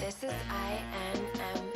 This is INMF.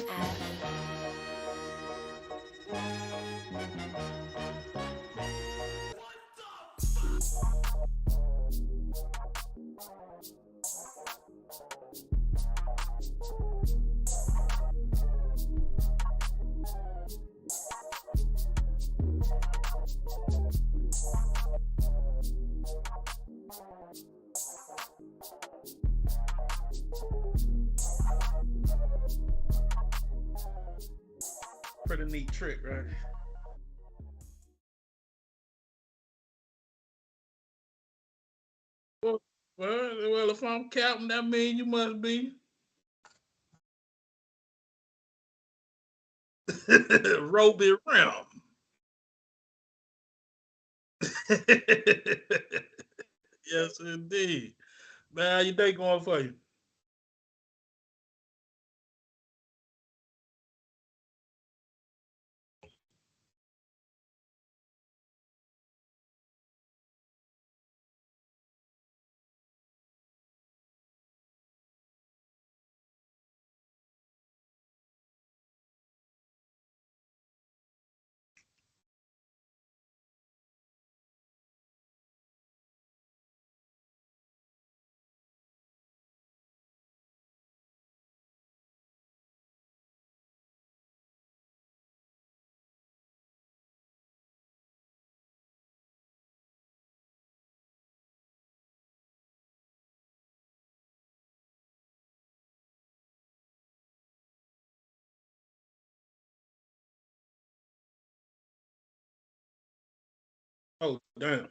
Pretty neat trick, right? Well, well, if I'm Captain, that means you must be Roby Ram. Yes, indeed. Man, how your day going for you? Oh, damn.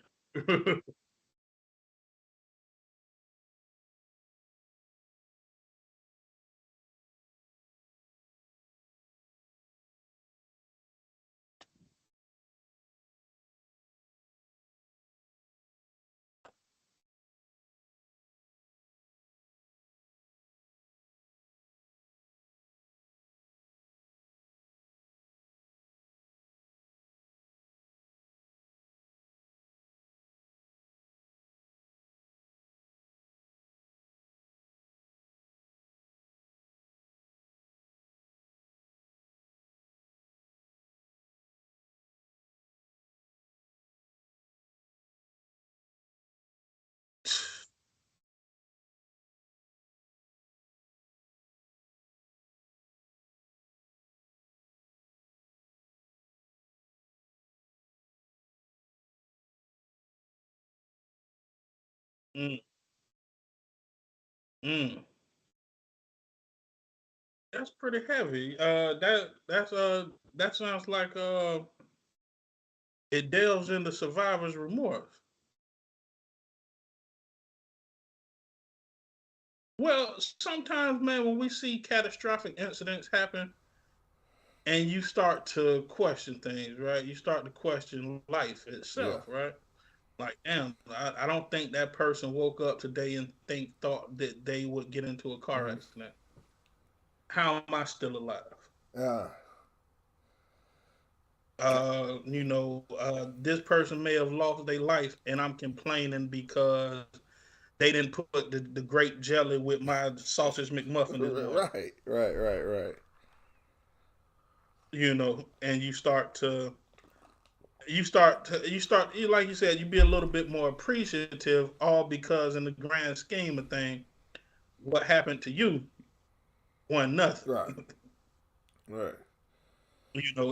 mm, mm. That's pretty heavy. That sounds like it delves into survivor's remorse. Well, sometimes, man, when we see catastrophic incidents happen, and you start to question things, right? You start to question life Yeah. itself, right? Like, damn, I don't think that person woke up today and thought that they would get into a car Mm-hmm. accident. How am I still alive? Yeah. This person may have lost their life, and I'm complaining because they didn't put the grape jelly with my sausage McMuffin this morning. Right. Right. Right. Right. And you like you said, you be a little bit more appreciative, all because in the grand scheme of things, what happened to you wasn't nothing. Right. Right.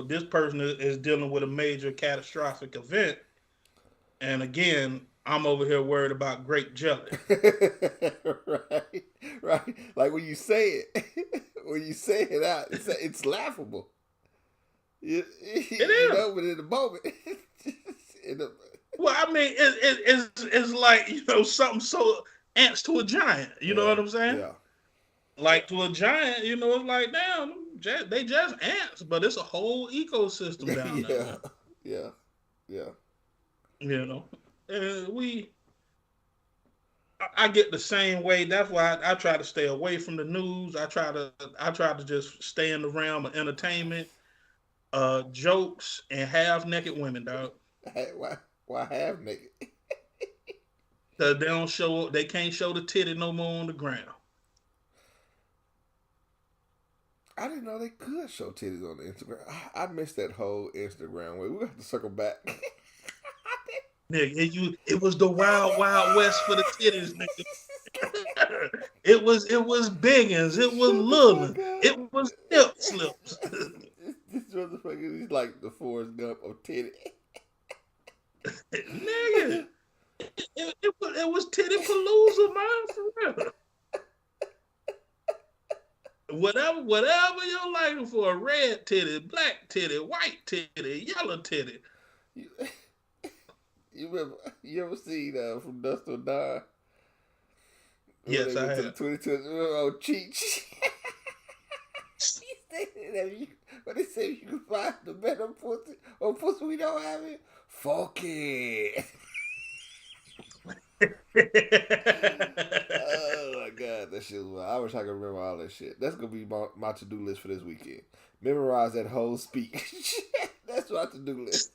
This person is dealing with a major catastrophic event, and again, I'm over here worried about grape jelly. Right. Right. Like when you say it, when you say it out, it's laughable. You, It you is. know, but in the moment, in the, Well, I mean, it's like something so ants to a giant. You know yeah, what I'm saying? yeah, Like to a giant, it's like damn, they just ants, but it's a whole ecosystem down there, yeah, man. yeah, yeah. You know, we I get the same way. That's why I try to stay away from the news. I try to just stay in the realm of entertainment, jokes, and half naked women, dog. Why have nigga? Cause they don't show, they can't show the titty no more on the ground. I didn't know they could show titties on the Instagram. I missed that whole Instagram way. We have to circle back. Nigga, it was the wild, wild west for the titties, nigga. It was biggins, it was Shut the little, fuck up. it was nip slips. This motherfucker is like the Forrest Gump of titty. Nigga, it was titty palooza, man, for real. Whatever you're liking for, red titty, black titty, white titty, yellow titty. You ever seen From Dusk Till Dawn? Yes, I To have. 22 oh Cheech. When they say you can find the better pussy or pussy we don't have it, fuck it. Oh my god, that shit was wild. I wish I could remember all that shit. That's gonna be my to-do list for this weekend. Memorize that whole speech. That's my to-do list.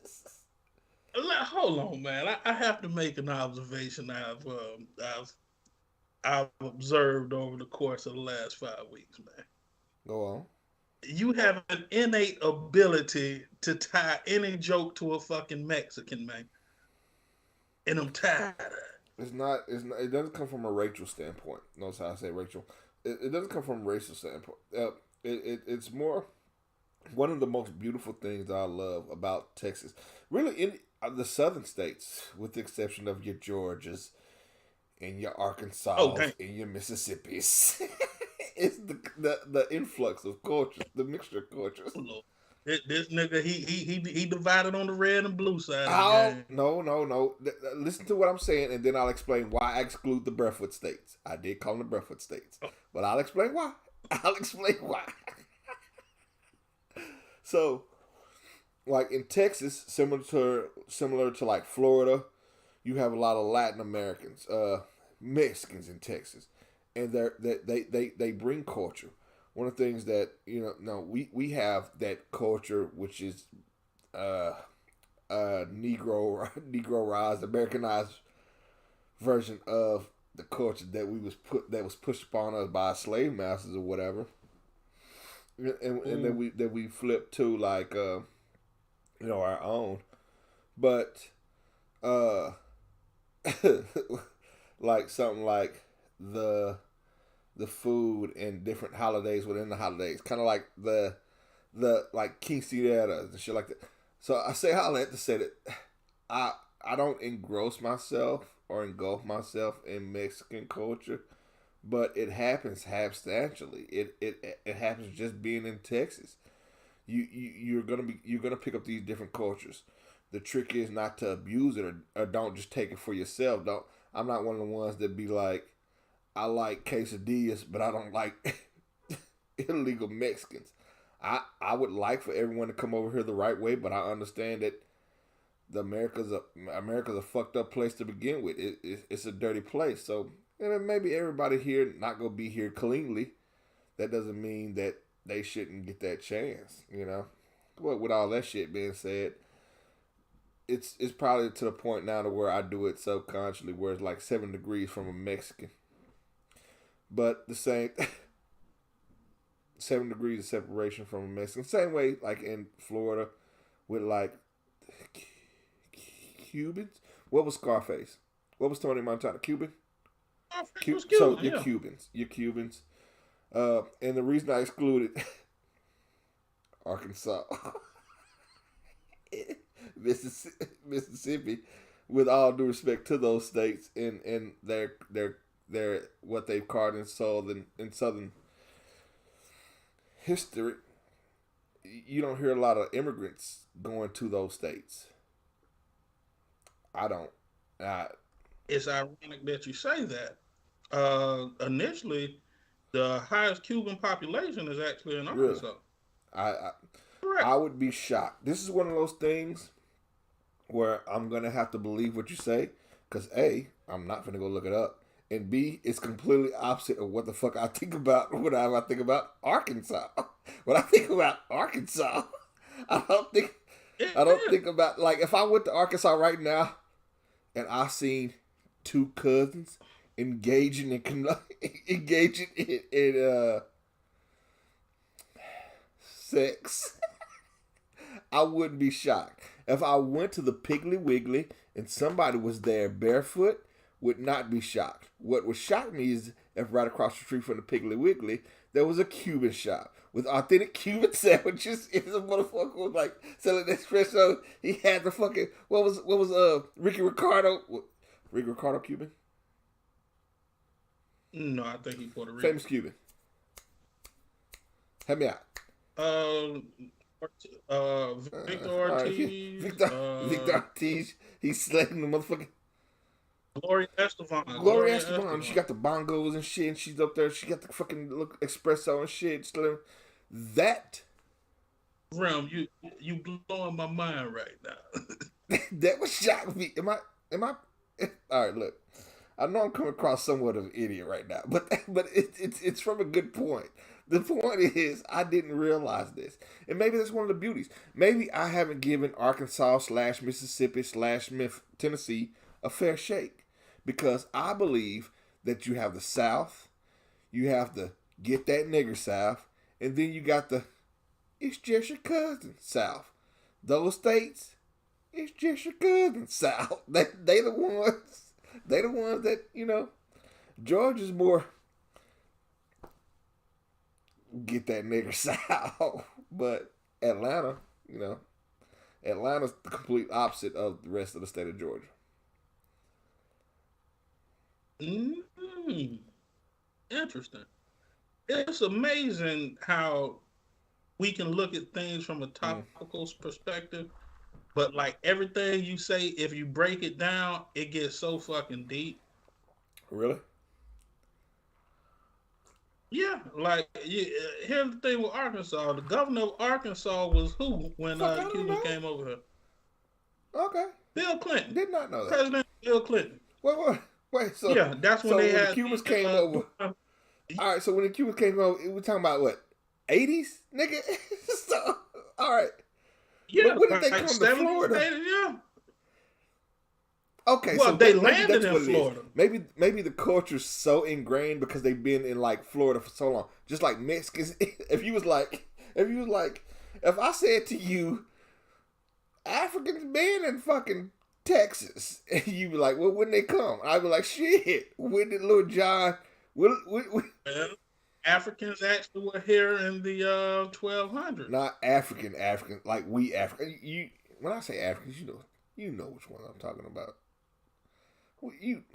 Hold on, man. I have to make an observation I've observed over the course of the last 5 weeks, man. Go on. You have an innate ability to tie any joke to a fucking Mexican, man. And I'm tired of it. It's not. It doesn't come from a racial standpoint. Notice how I say racial. It doesn't come from a racial standpoint. It's more one of the most beautiful things that I love about Texas. Really, in the southern states, with the exception of your Georgias and your Arkansas and your Mississippis, it's the influx of cultures, the mixture of cultures. This nigga, he divided on the red and blue side of the game. No. Listen to what I'm saying, and then I'll explain why I exclude the Breathwood states. I did call them the Breathwood states, but I'll explain why. So, like in Texas, similar to like Florida, you have a lot of Latin Americans, Mexicans in Texas, and they bring culture. One of the things that we have that culture, which is Negroized, Americanized version of the culture that was pushed upon us by slave masters or whatever, and that we flip to like our own, but like something like the food and different holidays within the holidays, kind of like the like quinceañeras and shit like that. So I say all that to say that I don't engross myself or engulf myself in Mexican culture, but it happens substantially. It happens just being in Texas. You're gonna pick up these different cultures. The trick is not to abuse it or don't just take it for yourself. I'm not one of the ones that be like, I like quesadillas, but I don't like illegal Mexicans. I would like for everyone to come over here the right way, but I understand that America's a fucked up place to begin with. It's a dirty place. So maybe everybody here not gonna be here cleanly. That doesn't mean that they shouldn't get that chance, But with all that shit being said, it's probably to the point now to where I do it subconsciously, where it's like 7 degrees from a Mexican. But the same 7 degrees of separation from a Mexican. Same way like in Florida with like Cubans. What was Scarface? What was Tony Montana? Cuban? So you're Cubans. You're Cubans. And the reason I excluded Arkansas, Mississippi, with all due respect to those states and their what they've called in southern history, you don't hear a lot of immigrants going to those states. I don't. It's ironic that you say that. Initially, the highest Cuban population is actually in Arkansas. Really? I would be shocked. This is one of those things where I'm gonna have to believe what you say, because A, I'm not gonna go look it up, and B, it's completely opposite of what the fuck I think about whenever I think about Arkansas. When I think about Arkansas, I don't think about, like, if I went to Arkansas right now and I seen two cousins engaging in sex, I wouldn't be shocked. If I went to the Piggly Wiggly and somebody was there barefoot, would not be shocked. What would shock me is if right across the street from the Piggly Wiggly, there was a Cuban shop with authentic Cuban sandwiches. If the motherfucker was like selling espresso, he had the fucking what was Ricky Ricardo? Ricky Ricardo Cuban? No, I think he Puerto Rican. Famous Cuban. Help me out. Victor Ortiz. Victor Ortiz. He's slating the motherfucking Gloria Estefan. Gloria Estefan. She got the bongos and shit, and she's up there. She got the fucking espresso and shit. That Realm, you blowing my mind right now. that would shock me. Am I? All right, look. I know I'm coming across somewhat of an idiot right now, but it's from a good point. The point is, I didn't realize this, and maybe that's one of the beauties. Maybe I haven't given Arkansas / Mississippi / Tennessee a fair shake, because I believe that you have the South, you have the get that nigger South, and then you got the it's just your cousin South. Those states, it's just your cousin South. They the ones. They the ones that, you know, Georgia's more get that nigger South. But Atlanta, you know, Atlanta's the complete opposite of the rest of the state of Georgia. Interesting. It's amazing how we can look at things from a topical perspective, but like everything you say, if you break it down, it gets so fucking deep. Really? Yeah, like here's the thing with Arkansas. The governor of Arkansas was who when Cuba came over here? Okay. Bill Clinton. Did not know that. President Bill Clinton. Wait. So yeah, that's when they had the Cubans came over. All right, so when the Cubans came over, we're talking about what? 80s, nigga. So all right. Yeah, but when did they come to Florida? 80s, yeah. Okay, well, so they maybe landed that's in what it Florida. Is. Maybe the culture's so ingrained because they've been in like Florida for so long. Just like Mexicans. If I said to you, Africans been in fucking Texas, and you be like, well, when they come? I'd be like, shit. When did Little John? Well, Africans actually were here in the 1200s. Not African, like we African. You when I say Africans, you know which one I'm talking about.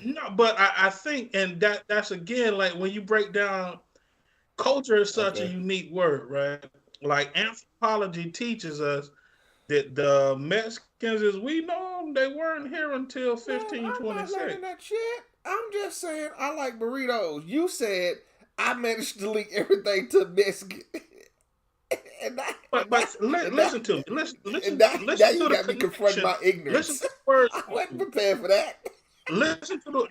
No, but I think, and that's again, like when you break down, culture is such a unique word, right? Like anthropology teaches us that the Mexicans, as we know them, they weren't here until 1526. I'm not learning that shit. I'm just saying I like burritos. You said I managed to link everything to Mexican. Listen to me. Listen now to you got me confronting my ignorance. Listen to the words. I wasn't prepared for that. Listen to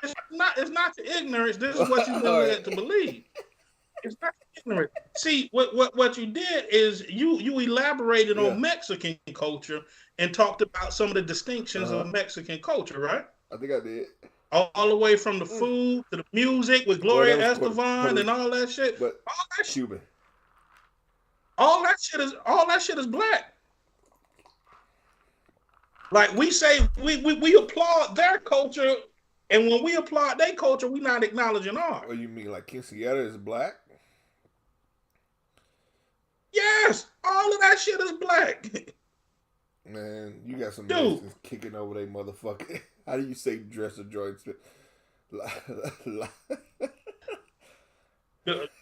it's not the ignorance. This is what you've been led to believe. It's not ignorant. See, what you did is you elaborated on Mexican culture and talked about some of the distinctions of Mexican culture, right? I think I did. All the way from the food to the music with Gloria Estefan and all that shit. But all that Cuban. All that shit is black. Like we say, we applaud their culture, and when we applaud their culture, we not acknowledging ours. What you mean, like quinceañera is black? Yes, all of that shit is black. Man, you got some Mexicans kicking over they motherfucker. How do you say dresser joints?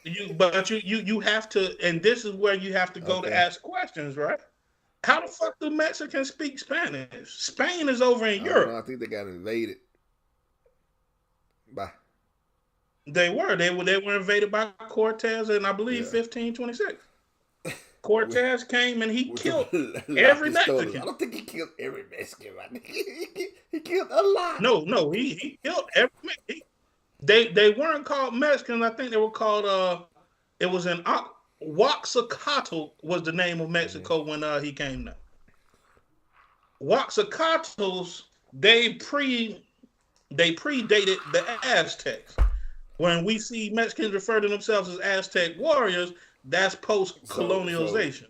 You have to, and this is where you have to go to ask questions, right? How the fuck do Mexicans speak Spanish? Spain is over in Europe. I think they got invaded. Bye. They were invaded by Cortez in, I believe, 1526. Cortez came and he killed every Mexican. I don't think he killed every Mexican. He killed a lot. No, he killed every Mexican. They weren't called Mexicans. I think they were called. It was in Waxacatl was the name of Mexico when he came there. Waxacatls they predated the Aztecs. When we see Mexicans refer to themselves as Aztec warriors, That's post So colonialization.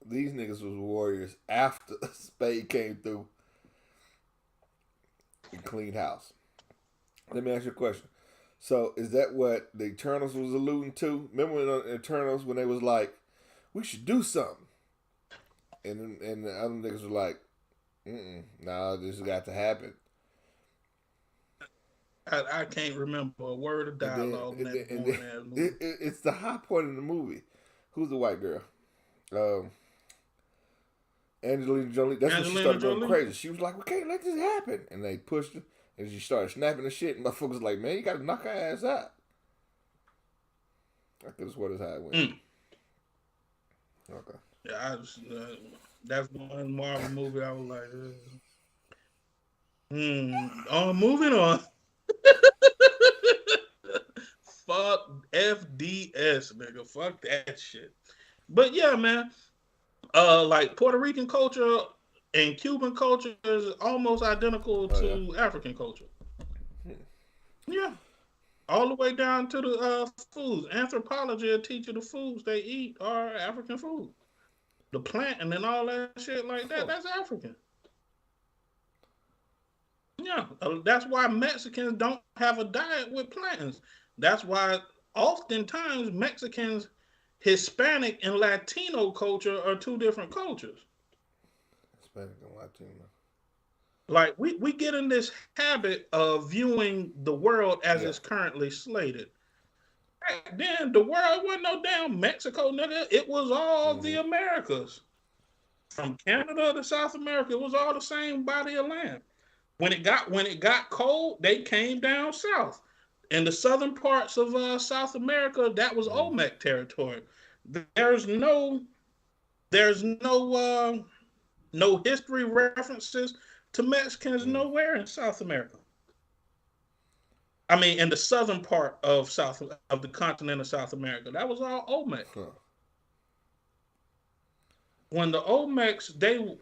these niggas was warriors after Spade came through and cleaned house. Let me ask you a question. So is that what the Eternals was alluding to? Remember when the Eternals when they was like, we should do something, and the other niggas were like, nah, this got to happen. I can't remember a word of And then, dialogue in and then, that and boring then ass movie. it's the high point of the movie. Who's the white girl? Um, Angelina Jolie. That's when she Angelina started going Jolie. crazy. She was like, "We can't let this happen," and they pushed her, and she started snapping the shit. And my folks was like, "Man, you got to knock her ass out." I could have sworn that's how it went. Okay. Yeah, that's one Marvel movie I was like, moving on. Fuck FDS, nigga. Fuck that shit. But yeah, man. Like Puerto Rican culture and Cuban culture is almost identical Oh yeah. to African culture. Yeah. All the way down to the foods. Anthropology will teach you the foods they eat are African food. The planting and all that shit like that, Huh. that's African. Yeah, that's why Mexicans don't have a diet with plantains. That's why oftentimes Mexicans, Hispanic, and Latino culture are two different cultures. Hispanic and Latino. Like we get in this habit of viewing the world as Yeah. it's currently slated. Back then, the world wasn't no damn Mexico, nigga. It was all the Mm-hmm. Americas. From Canada to South America, it was all the same body of land. When it got cold, they came down south. In the southern parts of South America, that was Mm-hmm. Olmec territory. There's no there's no history references to Mexicans Mm. nowhere in South America. I mean, in the southern part of the continent of South America, that was all Olmec. Huh. When the Olmecs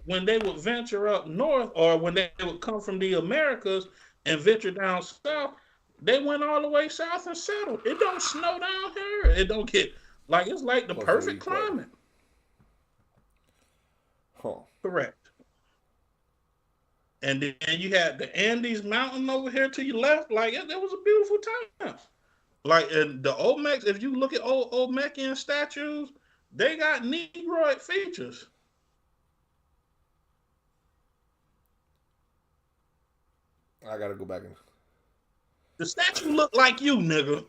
when they would venture up north, or when they would come from the Americas and venture down south, they went all the way south and settled. It don't snow down here. It don't get like it's like the Close to the perfect equator. climate. Huh. Correct. And then you had the Andes Mountain over here to your left. Like it was a beautiful time. Like and the Olmecs, if you look at old Olmecian statues, they got Negroid features. I gotta go back and. The statue look like you, nigga.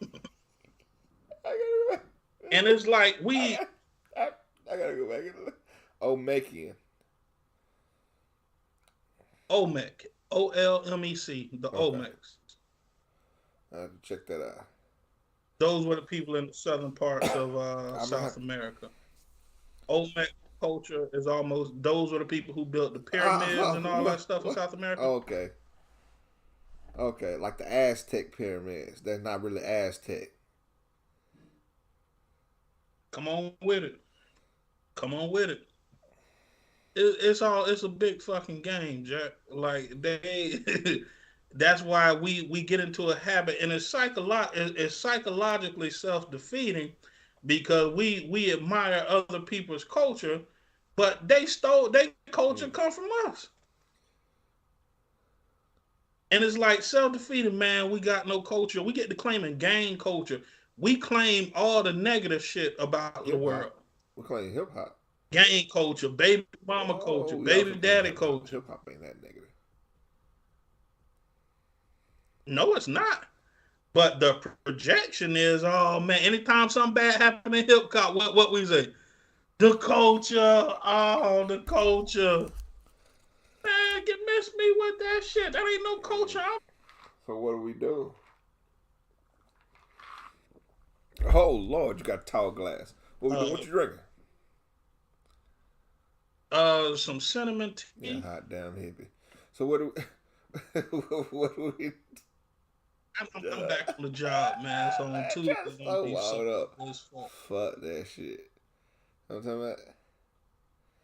I gotta go back. And it's like I, got, I gotta go back and. Olmecian. Olmec, Olmec, the Okay. Olmecs. I have to check that out. Those were the people in the southern parts of I'm gonna have. South America. Olmec culture is almost those were the people who built the pyramids and all that stuff in What? South America. Okay. Okay, like the Aztec pyramids. They're not really Aztec. Come on with it. Come on with it. It's a big fucking game, Jack. Like they that's why we get into a habit and it's psychologically self-defeating because we admire other people's culture, but they stole their culture Mm. come from us. And it's like self-defeating, man. We got no culture. We get to claim and gain culture. We claim all the negative shit about the Hip world. hop. We're claiming hip hop. Gang culture, baby mama culture, Whoa, we also baby claim daddy hip hop. culture. Hip hop ain't that negative. No, it's not. But the projection is, oh man, anytime something bad happen in hip hop, what we say? The culture, oh the culture. Man, get miss me with that shit. That ain't no culture. So what do we do? Oh Lord, you got tall glass. What we doing? What you drinking? Some cinnamon Yeah, tea. hot damn hippie. So what do we, what do we? I'm back from the job, man. So on Man, Tuesday try to gonna slow be so wild up. as fuck. Fuck that shit. You know what I'm talking about?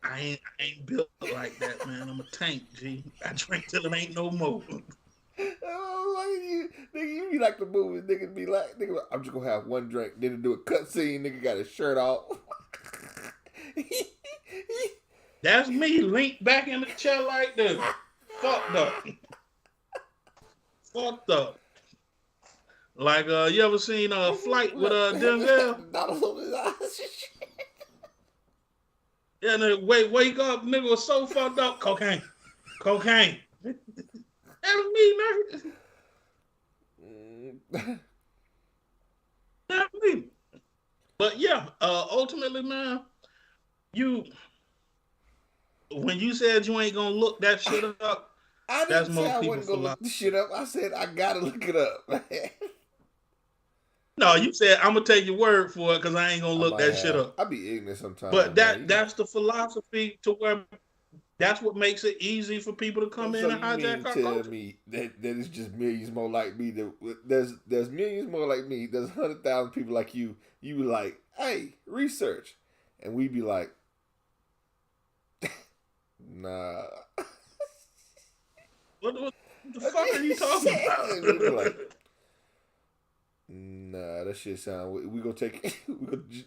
I ain't built like that, man. I'm a tank, G. I drink till it ain't no more. Oh, nigga, you be like the movies. Niggas be like, nigga, I'm just gonna have one drink. Then do a cut scene. Nigga got his shirt off. That's me linked back in the chair like this. Fucked up. Fucked up. Like, you ever seen a Flight with Denzel? Dollars on his eyes. Yeah, nigga, wake up, nigga was so fucked up. Cocaine. That was me, nigga. That's me. But yeah, ultimately, man, when you said you ain't gonna look that shit up, I that's didn't say most I people wasn't gonna look philosophy. this shit up. I said I gotta look it up, man. No, you said I'm gonna take your word for it because I ain't gonna I look might that shit have. up. I be ignorant sometimes, But man. that's the philosophy to where that's what makes it easy for people to come So in and you mean hijack to our tell culture. me that it's just millions more like me? There's millions more like me. There's 100,000 people like you. You be like, hey, research, and we be like, nah. What the fuck are you talking about? And we be like, nah, that shit sound. We gonna take.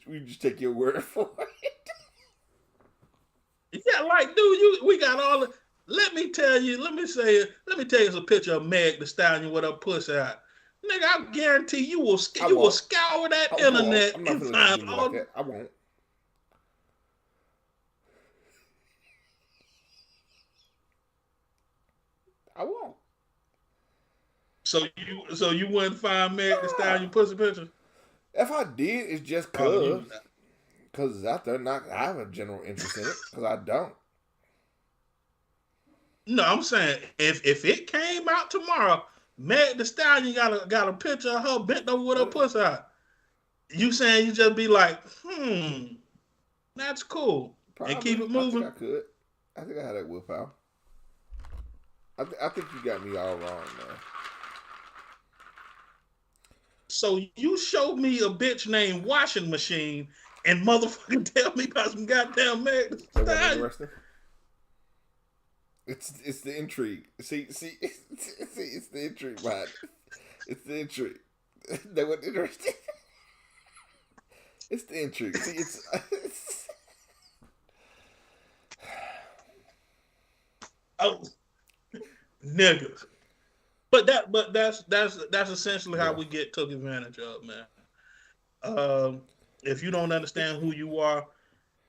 We just take your word for it. Yeah, like, dude, we got all the. Let me tell you a picture of Meg the Stallion with her pussy out. Nigga, I guarantee you will I you will won't. scour that I won't. internet I'm not and gonna let you find do me like all. that. I won't. I won't. So you wouldn't find Meg the Nah. Stallion pussy pictures? If I did, it's just Oh, you. cause it's out there. Not I have a general interest in it, cause I don't. No, I'm saying if it came out tomorrow, Meg the Stallion got a picture of her bent over with her pussy out. You saying you just be like, that's cool, and keep Probably. it I think moving. I could. I think I had that willpower. I think you got me all wrong, man. So you showed me a bitch named Washing Machine and motherfucking tell me about some goddamn Meg Thee That wasn't Stallion. interesting. It's the intrigue. See, it's the intrigue behind it. It's the intrigue. That wasn't interesting. It's the intrigue. See, it's Oh, niggas. But that's essentially how yeah. we get took advantage of, man. If you don't understand who you are,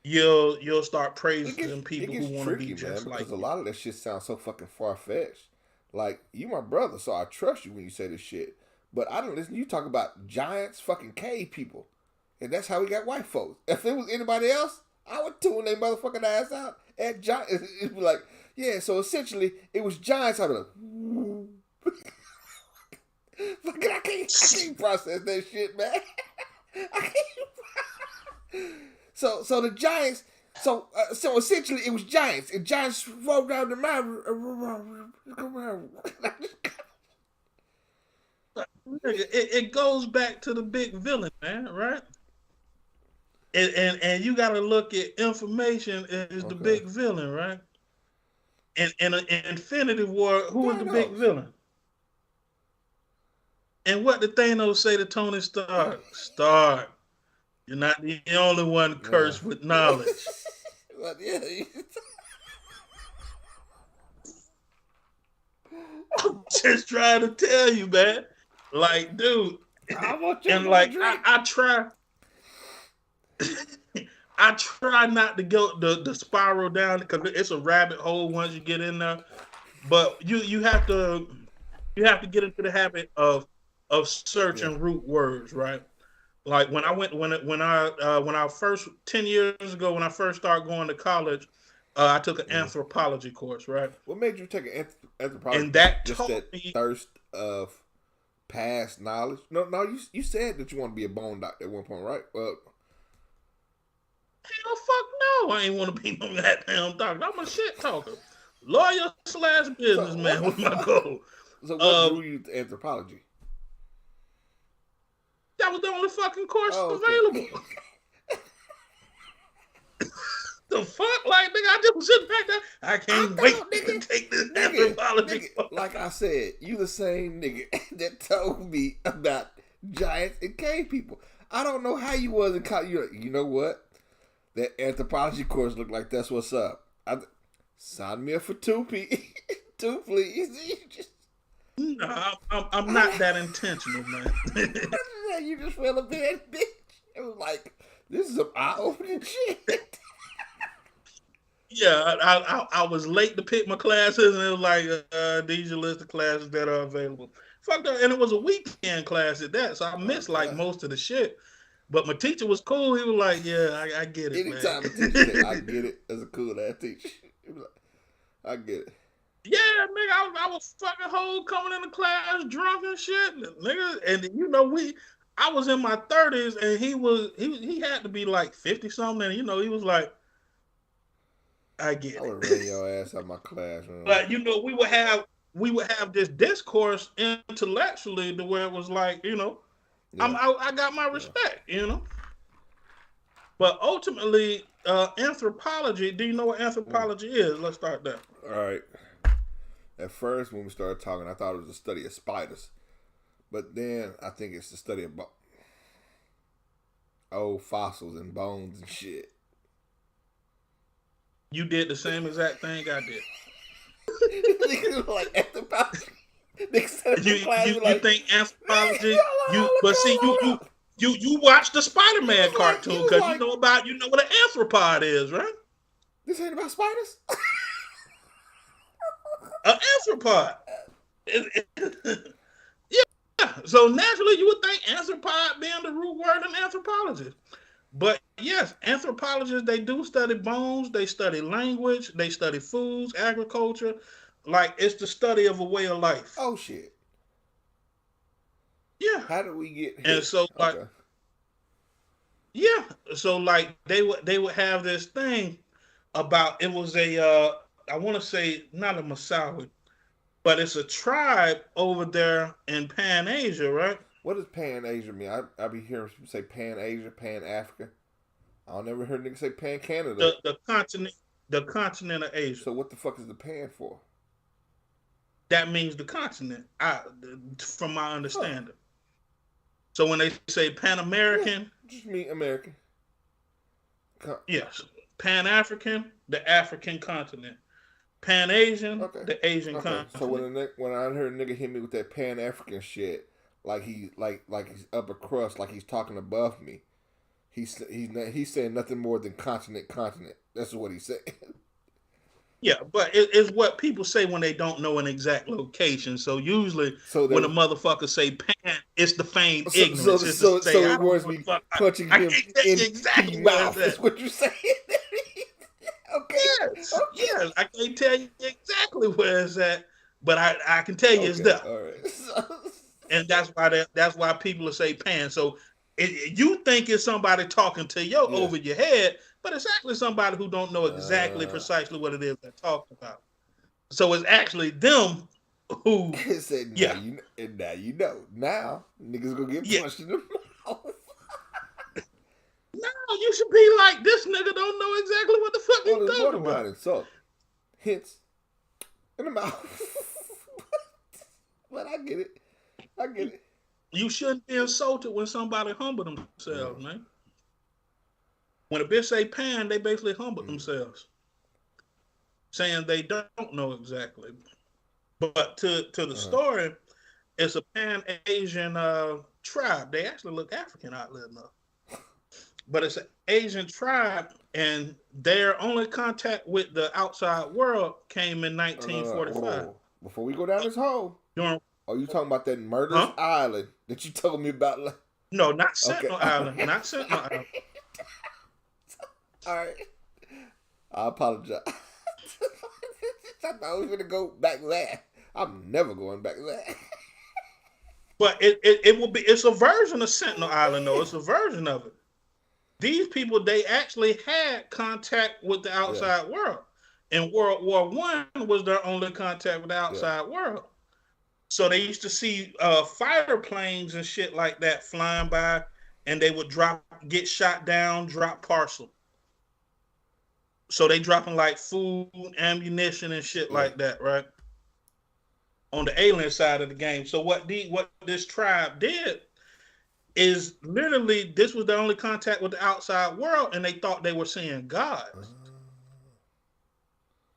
you'll start praising It people who gets want to be tricky, man, just because like a you. lot of that shit sounds so fucking far fetched. Like you, my brother, so I trust you when you say this shit. But I don't listen. You talk about giants, fucking cave people, and that's how we got white folks. If it was anybody else, I would tune their motherfucking ass out. And giants, it'd be like, yeah. So essentially, it was giants. I'd be like, fucking, I can't process that shit, man. I can't. So the giants. So essentially, it was giants, and giants rolled down the mountain. It goes back to the big villain, man, right? And you got to look at information as the Okay, big villain, right? In an Infinity War, who was the big Thanos. villain? And what did Thanos say to Tony Stark? Stark, you're not the only one Nah. cursed with knowledge. But yeah, I'm just trying to tell you, man. Like, dude, I want you and for my like drink. I try I try not to go the spiral down because it's a rabbit hole once you get in there. But you have to get into the habit of Yeah. searching root words, right? Like when I first 10 years ago when I first started going to college, I took an Mm. anthropology course, right? What made you take an anthropology And course? that Just taught that me, thirst of past knowledge? No. You said that you want to be a bone doctor at one point, right? Well, hell, fuck no, I ain't want to be no goddamn doctor. I'm a shit talker, lawyer slash so businessman what the was my fuck? goal. So what Um, drew you to anthropology? that was the only fucking course Oh, okay. available. The fuck, like nigga, I just was sitting back there. I can't wait to take this anthropology. Like I said, you the same nigga that told me about giants and cave people. I don't know how you was in college. You know what? That anthropology course looked like that's what's up. Sign me up for 2 2, please. No, I'm not that intentional, man. You just fell a bad bitch. It was like, this is some eye-opening shit. Yeah, I was late to pick my classes, and it was like, these are list of classes that are available. Fuck that, and it was a weekend class at that, so I missed like most of the shit. But my teacher was cool. He was like, "Yeah, I get it, Anytime man." a teacher say, "I get it," as a cool ass teacher, he was like, I get it. Yeah, nigga, I was fucking whole coming into class drunk and shit, nigga. And you know, I was in my 30s, and he had to be like 50 something, and you know, he was like, I get I would it. have ran your ass out of my classroom. But you know, we would have this discourse intellectually to where it was like, you know, Yeah. I got my respect, you know. But ultimately, anthropology. Do you know what anthropology is? Let's start there. All right. At first, when we started talking, I thought it was a study of spiders, but then I think it's the study of old fossils and bones and shit. You did the same exact thing I did. Niggas like anthropology. You think anthropology? But see, you watch the Spider-Man cartoon because you know what an anthropod is, right? This ain't about spiders. An anthropod. Yeah. So naturally, you would think anthropod being the root word in anthropology. But yes, anthropologists, they do study bones, they study language, they study foods, agriculture. Like, it's the study of a way of life. Oh, shit. Yeah. How did we get here? And so, like, okay. Yeah. So, like, they would have this thing about, it was I want to say, not a Masawi, but it's a tribe over there in Pan Asia, right? What does Pan Asia mean? I be hearing people say Pan Asia, Pan Africa. I never heard niggas say Pan Canada. The continent of Asia. So what the fuck is the Pan for? That means the continent, from my understanding. Huh. So when they say Pan American, just mean American. Yes, Pan African, the African continent. Pan Asian, the Asian continent. So when I heard a nigga hit me with that Pan African shit, like he's upper crust, like he's talking above me. He's saying nothing more than continent. That's what he's saying. Yeah, but it's what people say when they don't know an exact location. So usually, when a motherfucker say Pan, it's the feigned ignorance. So it was me punching him in exactly the mouth. That's what you're saying. Okay. Yes, I can't tell you exactly where it's at, but I can tell you it's there. All right. And that's why people say Pan. So you think it's somebody talking to you over your head, but it's actually somebody who don't know exactly precisely what it is they're talking about. So it's actually them who said, now you know. Now niggas gonna get punched in the mouth. No, you should be like, this nigga don't know exactly what the fuck he's talking about. Insult. Hits in the mouth. But I get it. You shouldn't be insulted when somebody humble themselves, man. When a bitch say Pan, they basically humble themselves, saying they don't know exactly. But to the story, it's a Pan-Asian tribe. They actually look African, oddly enough. But it's an Asian tribe, and their only contact with the outside world came in 1945. Before we go down this hole, are you talking about that murderous island that you told me about? No, not Sentinel Island. Not Sentinel Island. All right. I apologize. I thought I was going to go back there. I'm never going back there. But it will be. It's a version of Sentinel Island, though. It's a version of it. These people, they actually had contact with the outside world. And World War I was their only contact with the outside world. So they used to see fighter planes and shit like that flying by, and they would get shot down, drop parcel. So they dropping like food, ammunition, and shit Yeah. like that, right? On the alien side of the game. So what this tribe did is literally this was the only contact with the outside world, and they thought they were seeing gods.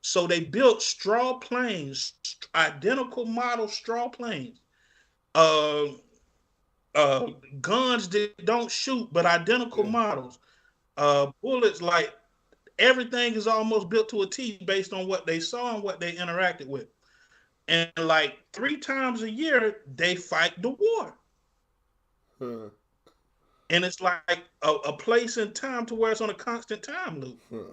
So they built straw planes, identical model straw planes. Uh, uh, Guns that don't shoot, but identical Yeah. models. Bullets, like everything is almost built to a T based on what they saw and what they interacted with. And like 3 times a year, they fight the war. Huh. And it's like a place and time to where it's on a constant time loop. Huh.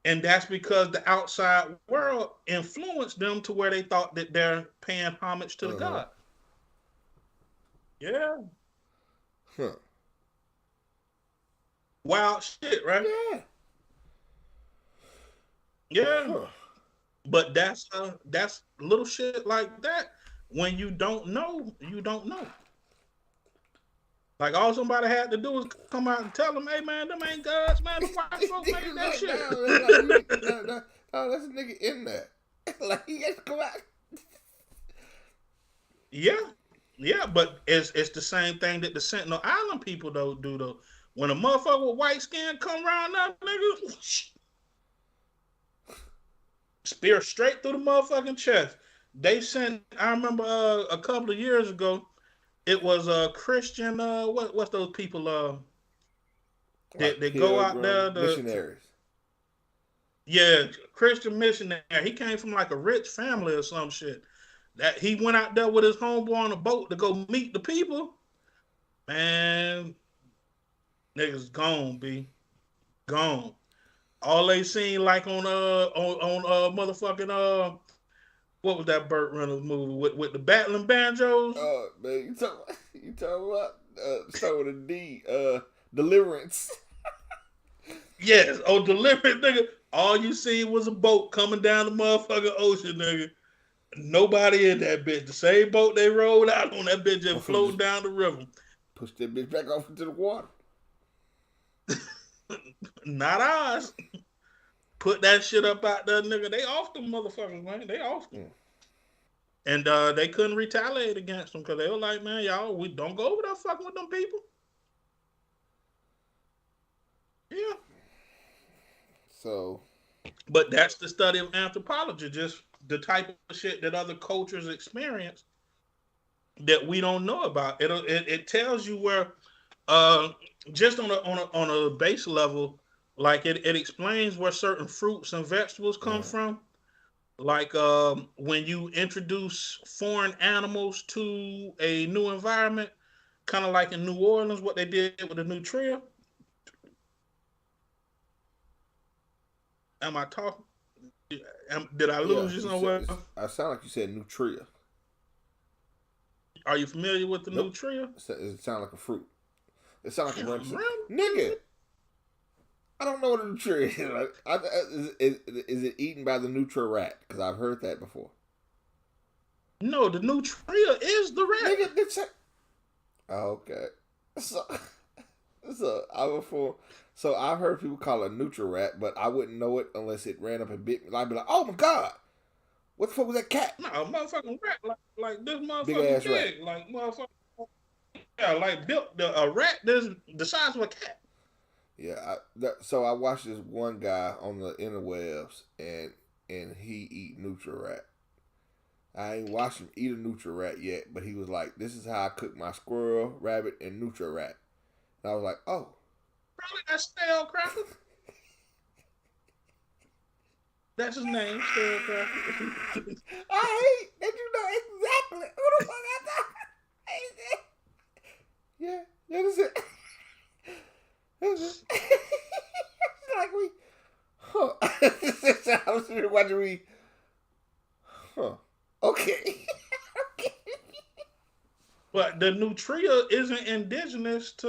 And that's because the outside world influenced them to where they thought that they're paying homage to the Uh-huh. god. Yeah. Huh. Wild shit, right? Yeah. Yeah. Huh. But that's little shit like that. When you don't know, you don't know. Like all somebody had to do is come out and tell them, "Hey man, them ain't gods, man. The white folk made that Like, shit." no, like you, no, that's a nigga in there. Like he got to come out. Yeah, yeah, but it's the same thing that the Sentinel Island people though do though. When a motherfucker with white skin come around now, nigga, spear straight through the motherfucking chest. They sent. I remember a couple of years ago, it was a Christian. What's those people? Like That go out pilgrim there missionaries. yeah, Christian missionary. He came from like a rich family or some shit. That he went out there with his homeboy on a boat to go meet the people. Man, niggas gone, B. Gone. All they seen like on motherfucking what was that Burt Reynolds movie with the battling banjos? Oh man, you talking about start with a D, deliverance. Yes, oh deliberate nigga. All you seen was a boat coming down the motherfucking ocean, nigga. Nobody in that bitch. The same boat they rolled out on, that bitch just Motherfucker floating just down the river. push that bitch back off into the water. Not ours. Put that shit up out there, nigga. They off them motherfuckers, man. They off them. Mm. And they couldn't retaliate against them because they were like, man, y'all, we don't go over there fucking with them people. Yeah. So But that's the study of anthropology, just the type of shit that other cultures experience that we don't know about. It tells you where uh just on a base level, like it explains where certain fruits and vegetables come from. Like when you introduce foreign animals to a new environment, kind of like in New Orleans, what they did with the nutria. Am I talking? Did I yeah, lose you you said somewhere? I sound like you said nutria. Are you familiar with the Nope. nutria? It sound like a fruit. It sound like a Damn, random really? nigga. I don't know what a nutria is. Like, is it eaten by the nutria rat? Because I've heard that before. No, the nutria is the rat. Nigga, it's okay. So, so I've heard people call it a nutria rat, but I wouldn't know it unless it ran up and bit me. I'd be like, oh my god, what the fuck was that cat? No, motherfucking rat like this Big motherfucking ass rat. big, like motherfucking yeah, like built a rat that's the size of a cat. Yeah, so I watched this one guy on the interwebs, and he eat nutria rat. I ain't watched him eat a nutria rat yet, but he was like, "This is how I cook my squirrel, rabbit, and nutria rat." And I was like, "Oh, Probably that stale cracker. That's his name, stale cracker. I hate that you know exactly who the fuck I thought." Yeah, that's it. That's it. It's like we, huh? I was sitting watching me, huh? Okay. Okay. But the nutria isn't indigenous to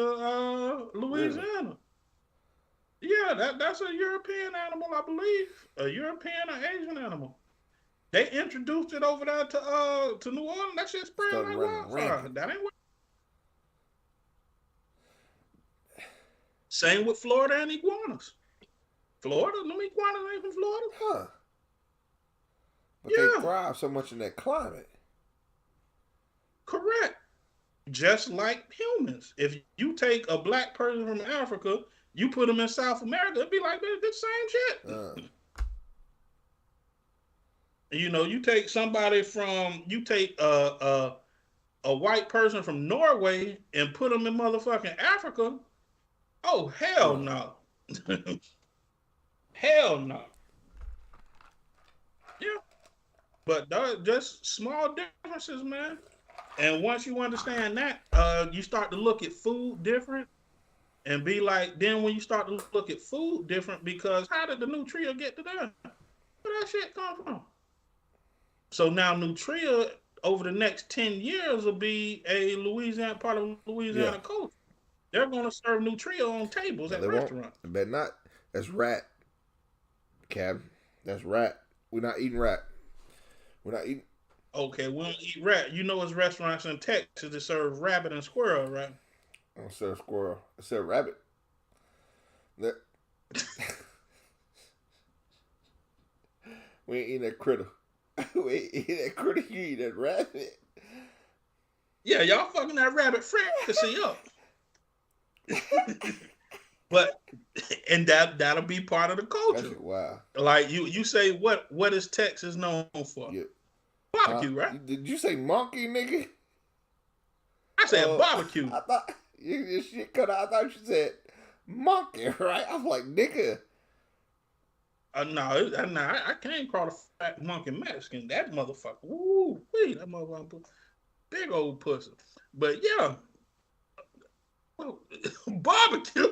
Really? Louisiana. Yeah, that's a European animal, I believe. A European or Asian animal. They introduced it over there to New Orleans. That shit spread Started like running wildfire. rampant. That ain't what. Same with Florida and iguanas. Florida, them iguanas ain't from Florida. Huh. But they Yeah, thrive so much in that climate. correct. Just like humans. If you take a black person from Africa, you put them in South America, it'd be like the same shit. You know, you take somebody from, you take a white person from Norway and put them in motherfucking Africa. Oh, hell no. Hell no. Yeah. But just small differences, man. And once you understand that, you start to look at food different and be like, then when you start to look at food different, because how did the Nutria get to there? Where that shit come from? So now Nutria over the next 10 years will be a Louisiana part of Louisiana culture. They're gonna serve Nutria on tables No, at they won't. restaurants. They better not. That's rat, Cab. That's rat. We're not eating rat. We're not eating. Okay, we don't eat rat. You know, it's restaurants in Texas that serve rabbit and squirrel, right? I don't serve squirrel. I serve rabbit. That. We ain't eating that critter. We ain't eating that critter. You eat that rabbit. Yeah, y'all fucking that rabbit fricassee up. But and that'll be part of the culture. Wow. Like you say, what is Texas known for? Yeah. Barbecue, right? Did you say monkey, nigga? I said barbecue. I thought your shit cut out. I thought you said monkey, right? I was like, nigga. No, I can't call a fat monkey Mexican. That motherfucker, woo, wait, that motherfucker, big old pussy. But yeah, well, barbecue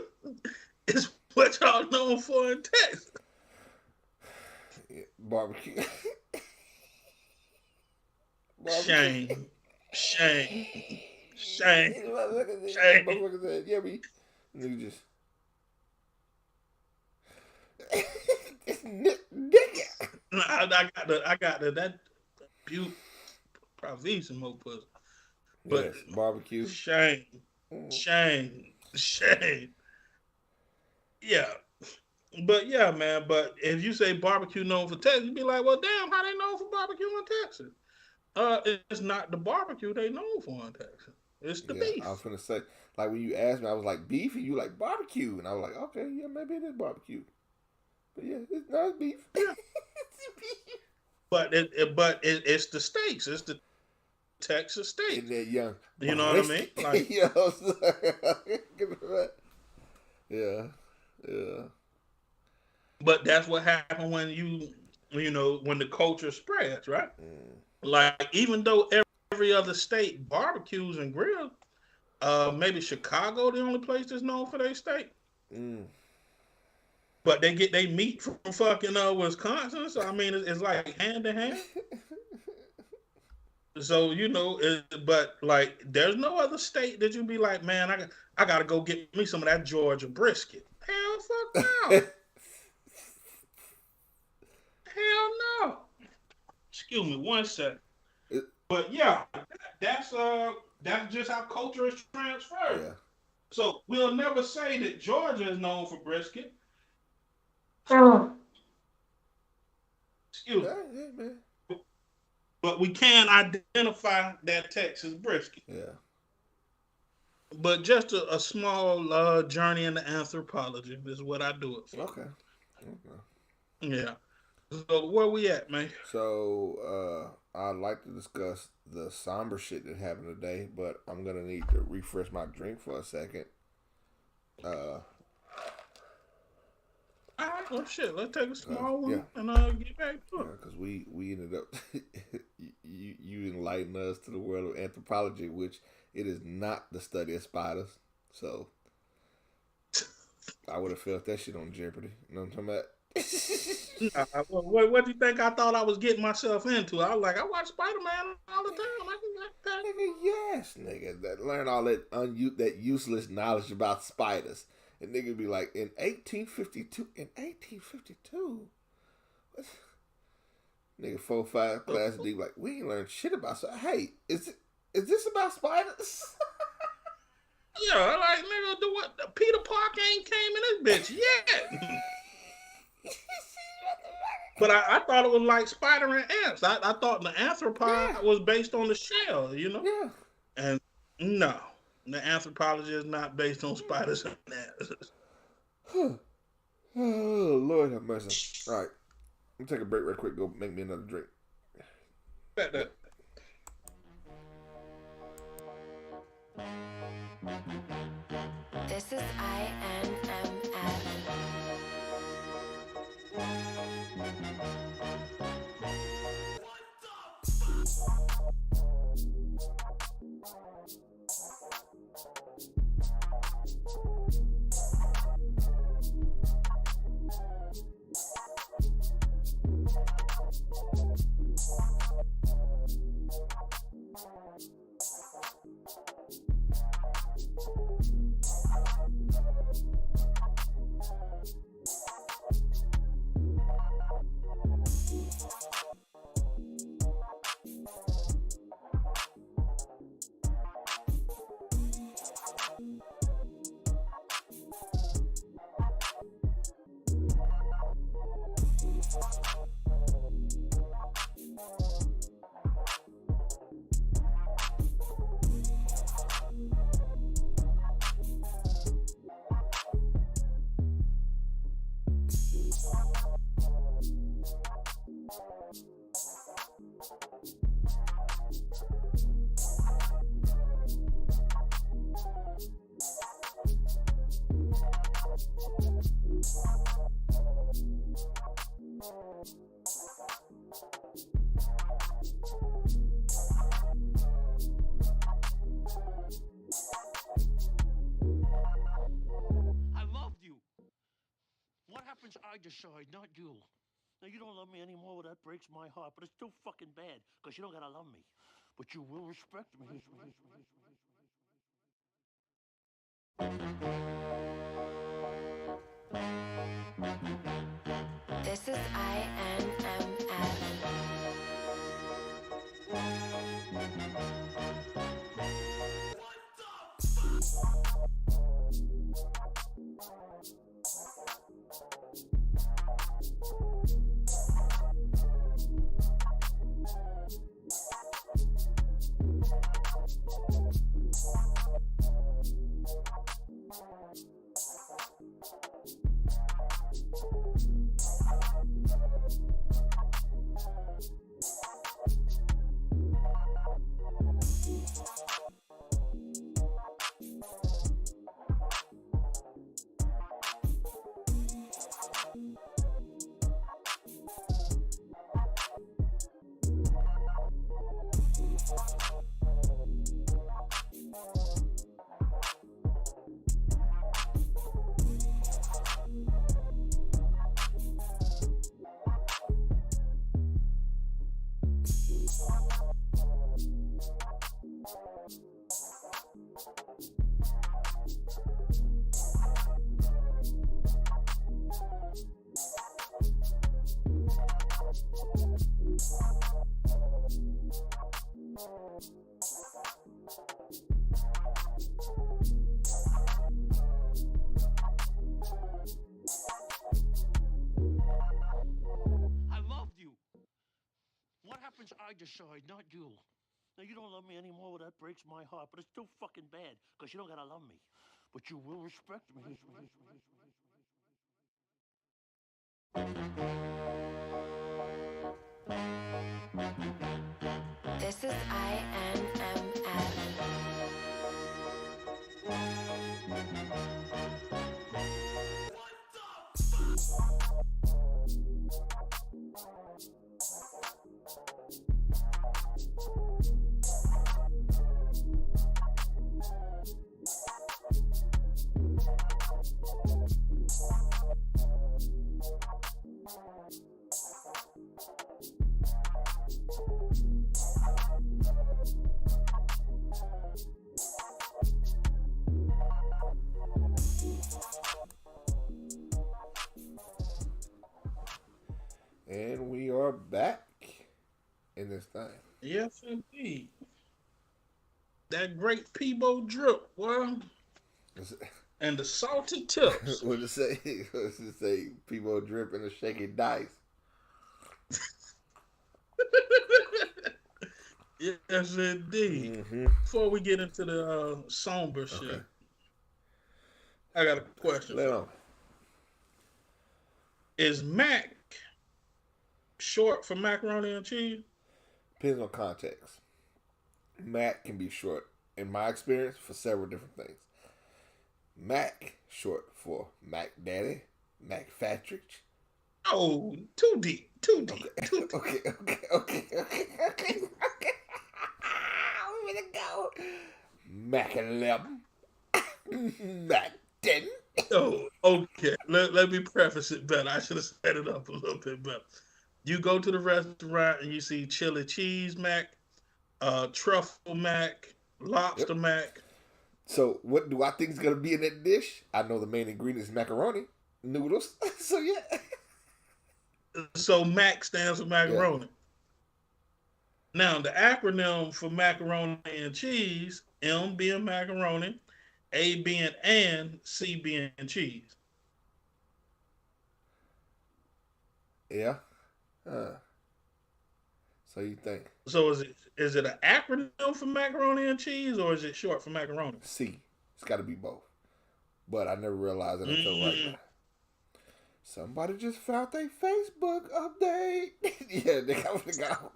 is what y'all known for in Texas. Yeah, barbecue. Shame. Shame. Motherfucker said, yeah, we nigga just nigga. I got that beautiful bravissimo pussy. But yes, barbecue. Shame. Yeah. But yeah, man. But if you say barbecue known for Texas, you'd be like, well, damn, how they known for barbecue in Texas? It's not the barbecue they known for in Texas. It's the beef. I was gonna say, like when you asked me, I was like beef, and you like barbecue, and I was like, okay, yeah, maybe it is barbecue, but yeah, it's beef. Yeah. It's beef. But it's the steaks. It's the Texas steak. And that young, you know what I mean? Like, you know what I'm yeah. But that's what happened when when the culture spreads, right? Like, even though every other state barbecues and grills, maybe Chicago the only place that's known for their steak. But they get their meat from fucking Wisconsin, so I mean it's like hand to hand. So but like there's no other state that you'd be like, man, I gotta go get me some of that Georgia brisket. Hell, fuck no. Hell no. Excuse me one second. But yeah, that's just how culture is transferred. Yeah. So we'll never say that Georgia is known for brisket. Excuse me. Yeah, man. But we can identify that Texas brisket. Yeah. But just a small journey into anthropology is what I do it for. Okay. Yeah. So where we at, man? So I'd like to discuss the somber shit that happened today, but I'm gonna need to refresh my drink for a second. All right, well, shit. Let's take a small one and get back to it. Because we ended up you enlightened us to the world of anthropology, which it is not the study of spiders. So I would have felt that shit on Jeopardy. You know what I'm talking about? What do you think I thought I was getting myself into? I was like, I watch Spider-Man all the time. I can get that. Nigga, yes, nigga. Learn all that useless knowledge about spiders. And nigga be like, in 1852? In 1852? What? Nigga, 4-5 classes deep, like, we ain't learned shit about spiders. Hey, is this about spiders? Yeah, like nigga, do what? Peter Parker ain't came in this bitch yet. But I thought it was like spider and ants. I thought the Yeah, arthropod was based on the shell, you know? yeah. And no, the anthropology is not based on spiders and ants. Oh, Lord have mercy. All right. I'm gonna take a break real quick. Go make me another drink. Bet Yep. that. This is INMF. I loved you. What happens? I decide, not you. Now, you don't love me anymore. Well, that breaks my heart. But it's still fucking bad because you don't gotta love me. But you will respect me. This is INMF. I loved you. What happens? I decide, not you. Now, you don't love me anymore. Well, that breaks my heart. But it's still fucking bad because you don't gotta love me. But you will respect me. This is INMF. And we are back in this thing. Yes, indeed. That great Peebo drip, boy. and the salty tips. What it say? What it say? People dripping and shaking dice. Yes, indeed. Mm-hmm. Before we get into the somber Okay. shit, I got a question Let for on. you. Is Mac short for macaroni and cheese? Depends on context. Mac can be short, in my experience, for several different things. Mac, short for Mac Daddy, Mac Fatrick. Oh, too deep, too Okay, deep, too deep. okay. Where to go? Mac 11, Mac 10. Oh, okay. Let me preface it better. I should have set it up a little bit better. You go to the restaurant and you see chili cheese mac, truffle mac, Yep. lobster mac. So, what do I think is gonna be in that dish? I know the main ingredient is macaroni, noodles. So yeah, So Mac stands for yeah. macaroni. Now the acronym for macaroni and cheese, M being macaroni, A being and, C being cheese. Yeah. So you think So is it an acronym for macaroni and cheese or is it short for macaroni? C? It's got to be both. But I never realized it until right Mm, now. Somebody just found their Facebook update. Yeah, they got to go.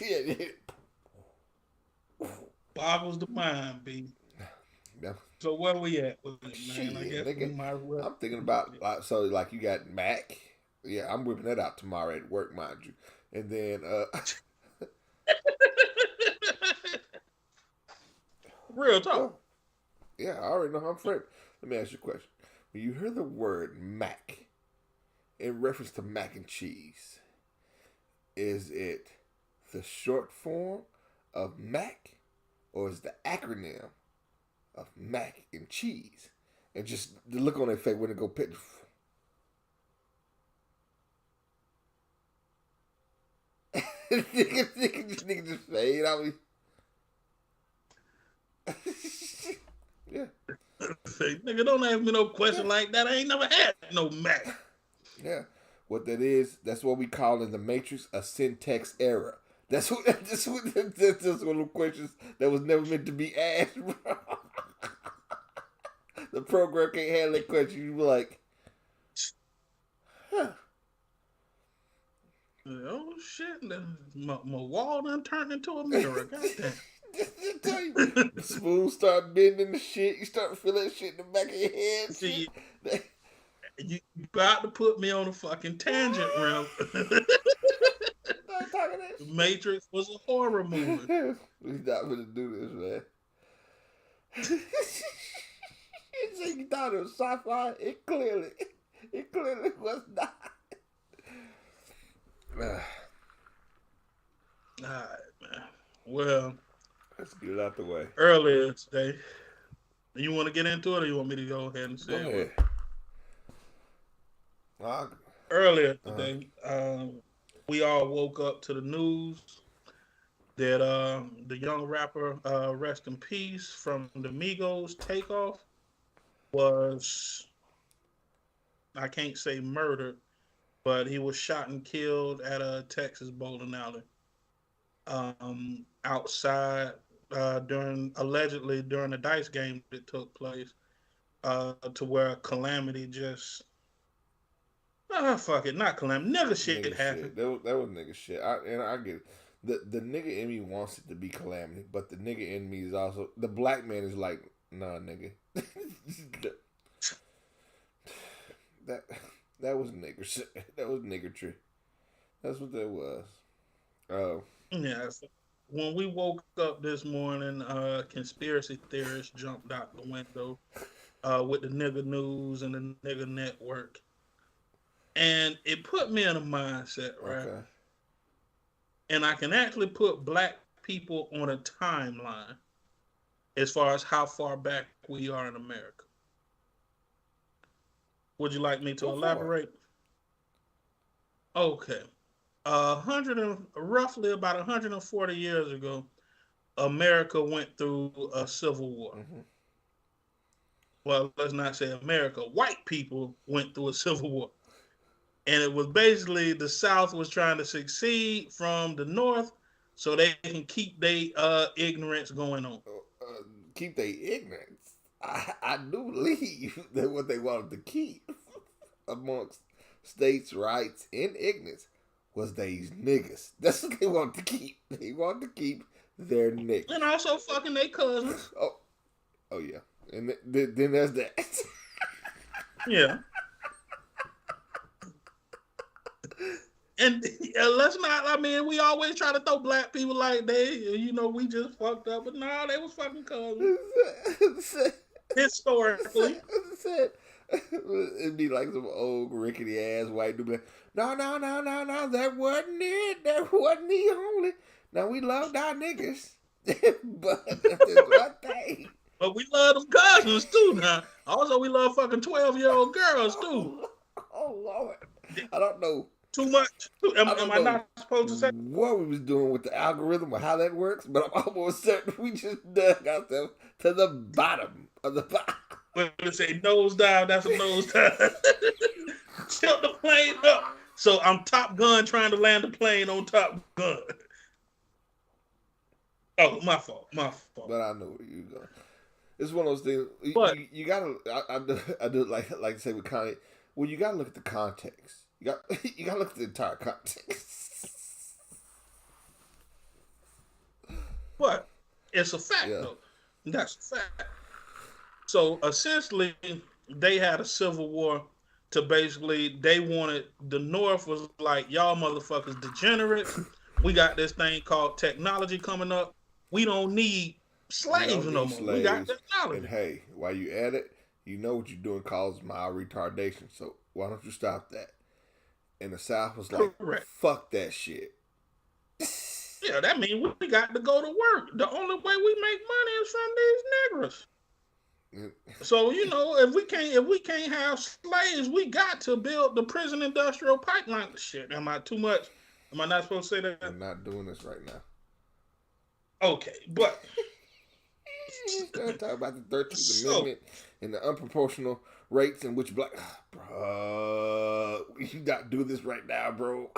Yeah, yeah. boggles the mind, B. Yeah. So where we at with it, man? I Shit, guess we nigga. might as well. I'm thinking about so like you got Mac. Yeah, I'm whipping that out tomorrow at work, mind you. And then Real talk. well, yeah, I already know how I'm framed. Let me ask you a question. When you hear the word Mac in reference to mac and cheese, is it the short form of Mac or is the acronym of mac and cheese? And just the look on their face when they go pick. nigga just fade out. Yeah. Say, nigga, don't ask me no question like that. I ain't never had no Mac. Yeah. What that is, that's what we call in the Matrix a syntax error. That's that's one of the questions that was never meant to be asked, bro. The program can't handle that question. You be like, huh. Oh shit! My wall done turned into a mirror. Goddamn. Just tell you, the spoon start bending the shit. You start feeling that shit in the back of your head. See, Shit. you about to put me on a fucking tangent, Rim. Start talking that The shit. Matrix was a horror movie. We not gonna do this, man. You say you thought it was sci-fi? It clearly was not. All right, man. Well, Let's get it out the way. earlier today, you want to get into it, or you want me to go ahead and say Go it? ahead. Earlier today, we all woke up to the news that the young rapper, rest in peace, from the Migos, Takeoff, was, I can't say murdered, but he was shot and killed at a Texas bowling alley, outside, allegedly during a dice game that took place, to where calamity just, fuck it, not calamity, nigga shit Nigga happened. shit. That was nigga shit. I get it. The nigga in me wants it to be calamity, but the nigga in me is also the black man is like, nah, nigga. that that was nigger shit. That was niggertry. That's what that was. Oh. Yeah. So when we woke up this morning, conspiracy theorists jumped out the window, with the nigga news and the nigga network. And it put me in a mindset, right? Okay. And I can actually put black people on a timeline as far as how far back we are in America. Would you like me to Go for it. elaborate? Okay. Roughly about 140 years ago, America went through a civil war. Mm-hmm. Well, let's not say America. White people went through a civil war, and it was basically the South was trying to succeed from the North, so they can keep their ignorance going on. Keep their ignorance. I do believe that what they wanted to keep amongst states' rights and ignorance was these niggas. That's what they wanted to keep. They wanted to keep their niggas. And also fucking their cousins. Oh yeah. And then there's that. Yeah. And let's not, I mean, we always try to throw black people like we just fucked up. But no, they was fucking cousins. Historically. It'd be like some old rickety ass white dude. Like, no, that wasn't it. That wasn't the only. Now we loved our niggas, but that's one thing. But we love them cousins too. Now, also we love fucking 12-year-old girls too. Oh Lord, I don't know. Too much. Am I not supposed to say what we was doing with the algorithm or how that works? But I'm almost certain we just dug ourselves to the bottom of the bottom. When they say nose dive, that's a nose dive. Tilt the plane up. So I'm Top Gun trying to land the plane on Top Gun. Oh, my fault. But I know where you're going. It's one of those things. But you gotta. I do like to say with Kanye. Well, you gotta look at the context. You gotta look at the entire context. But it's a fact though. That's a fact. So essentially, they had a civil war to basically they wanted the North was like y'all motherfuckers degenerates. We got this thing called technology coming up. We don't need slaves no more. We got technology. And hey, while you at it, you know what you're doing causes mild retardation. So why don't you stop that? And the South was like, correct. Fuck that shit. Yeah, that means we got to go to work. The only way we make money is from these niggers. So if we can't have slaves, we got to build the prison industrial pipeline. Shit, am I too much? Am I not supposed to say that? I'm not doing this right now. Okay, but talk about the 13th Amendment and the unproportional rates in which black, bro, you not do this right now, bro.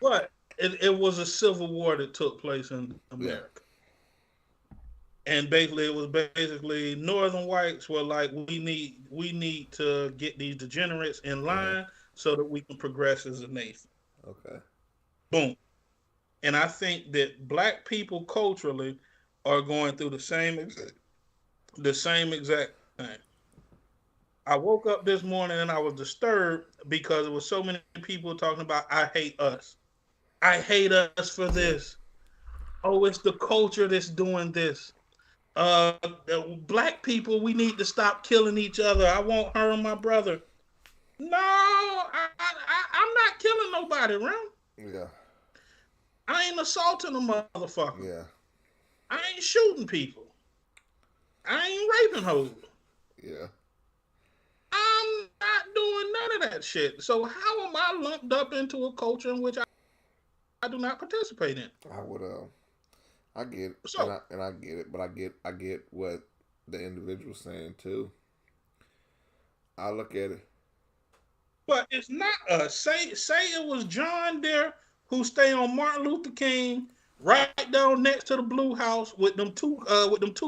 But it was a civil war that took place in America. Yeah. And basically, it was Northern whites were like, we need to get these degenerates in line so that we can progress as a nation. Okay. Boom. And I think that black people culturally are going through the same exact thing. I woke up this morning and I was disturbed because there was so many people talking about, I hate us. I hate us for this. Oh, it's the culture that's doing this. Black people, we need to stop killing each other. I won't harm my brother. No, I'm not killing nobody, around. Yeah. I ain't assaulting a motherfucker. Yeah. I ain't shooting people. I ain't raping hoes. Yeah. I'm not doing none of that shit. So how am I lumped up into a culture in which I do not participate in? I get it, so, and I get it, but I get what the individual's saying too. I look at it, but it's not us. Say it was John Deere who stay on Martin Luther King, right down next to the Blue House with them two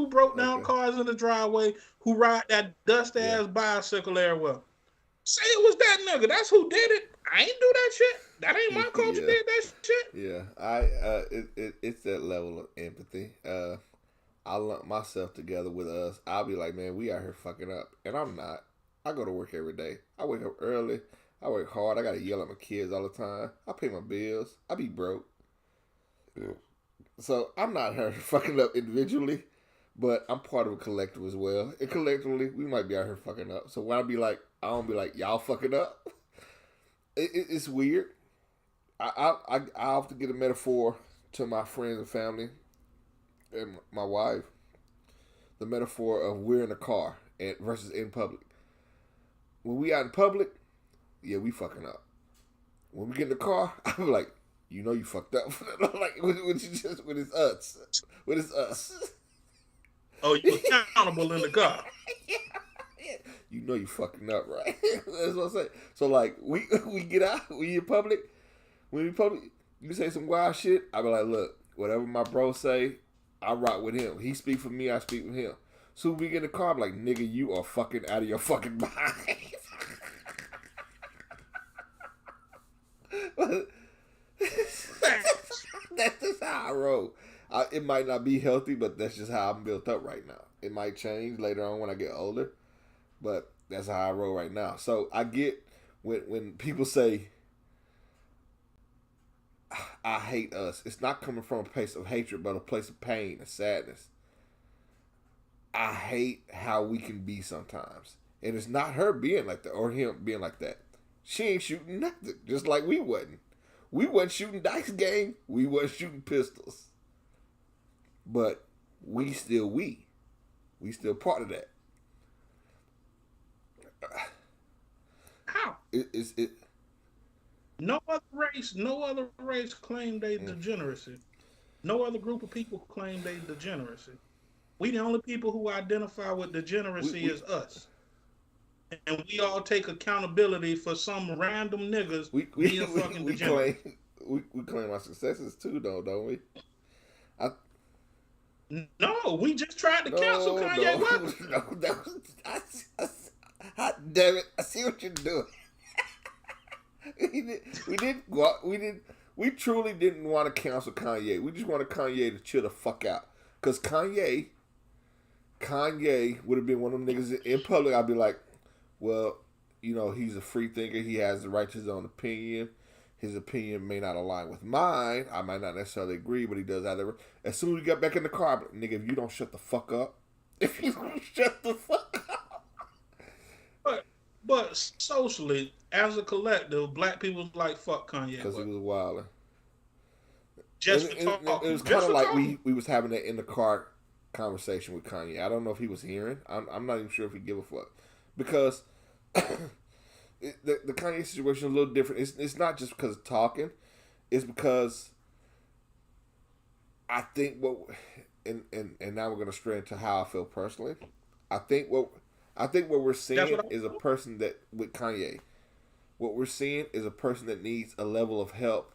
broke down cars in the driveway, who ride that dust ass bicycle everywhere. Say it was that nigga. That's who did it. I ain't do that shit. That ain't my culture. Did that shit. Yeah, it's that level of empathy. I lump myself together with us. I'll be like, man, we out here fucking up, and I'm not. I go to work every day. I wake up early. I work hard. I gotta yell at my kids all the time. I pay my bills. I be broke. So I'm not here fucking up individually, but I'm part of a collective as well. And collectively, we might be out here fucking up. So when I don't be like, y'all fucking up. It's weird. I often get a metaphor to my friends and family and my wife. The metaphor of we're in a car versus in public. When we out in public, yeah, we fucking up. when we get in the car, I'm like, you know you fucked up. Like when you just when it's us. When it's us. Oh, you accountable in the car. You know you fucking up, right? That's what I'm saying. So like we get out, we in public, when we public, you say some wild shit, I be like, look, whatever my bro say, I rock with him. He speak for me, I speak with him. So we get in the car, I'm like, nigga, you are fucking out of your fucking mind. That's just how I roll. It might not be healthy, but that's just how I'm built up right now. It might change later on when I get older, but that's how I roll right now. So I get when people say, I hate us, it's not coming from a place of hatred, but a place of pain and sadness. I hate how we can be sometimes. And it's not her being like that or him being like that. She ain't shooting nothing, just like we wasn't. We wasn't shooting dice game. We wasn't shooting pistols. But we still part of that. How? It No other race claimed they degeneracy. No other group of people claim they degeneracy. We the only people who identify with degeneracy is us. And we all take accountability for some random niggas being fucking degenerate. We claim our successes too, though, don't we? No, we just tried to cancel Kanye West. Damn it! I see what you're doing. We truly didn't want to cancel Kanye. We just wanted Kanye to chill the fuck out. Cause Kanye would have been one of them niggas in public. I'd be like, well, you know, he's a free thinker. He has the right to his own opinion. His opinion may not align with mine. I might not necessarily agree, but he does either. As soon as we got back in the car, I'm like, nigga, if you don't shut the fuck up, But socially, as a collective, black people was like, fuck Kanye. Because he was wilding. Just it was kind of like we was having that in the car conversation with Kanye. I don't know if he was hearing. I'm not even sure if he give a fuck. Because the Kanye situation is a little different. It's not just because of talking. It's because I think and now we're going to stray into how I feel personally. I think what we're seeing is a person that, with Kanye, what we're seeing is a person that needs a level of help,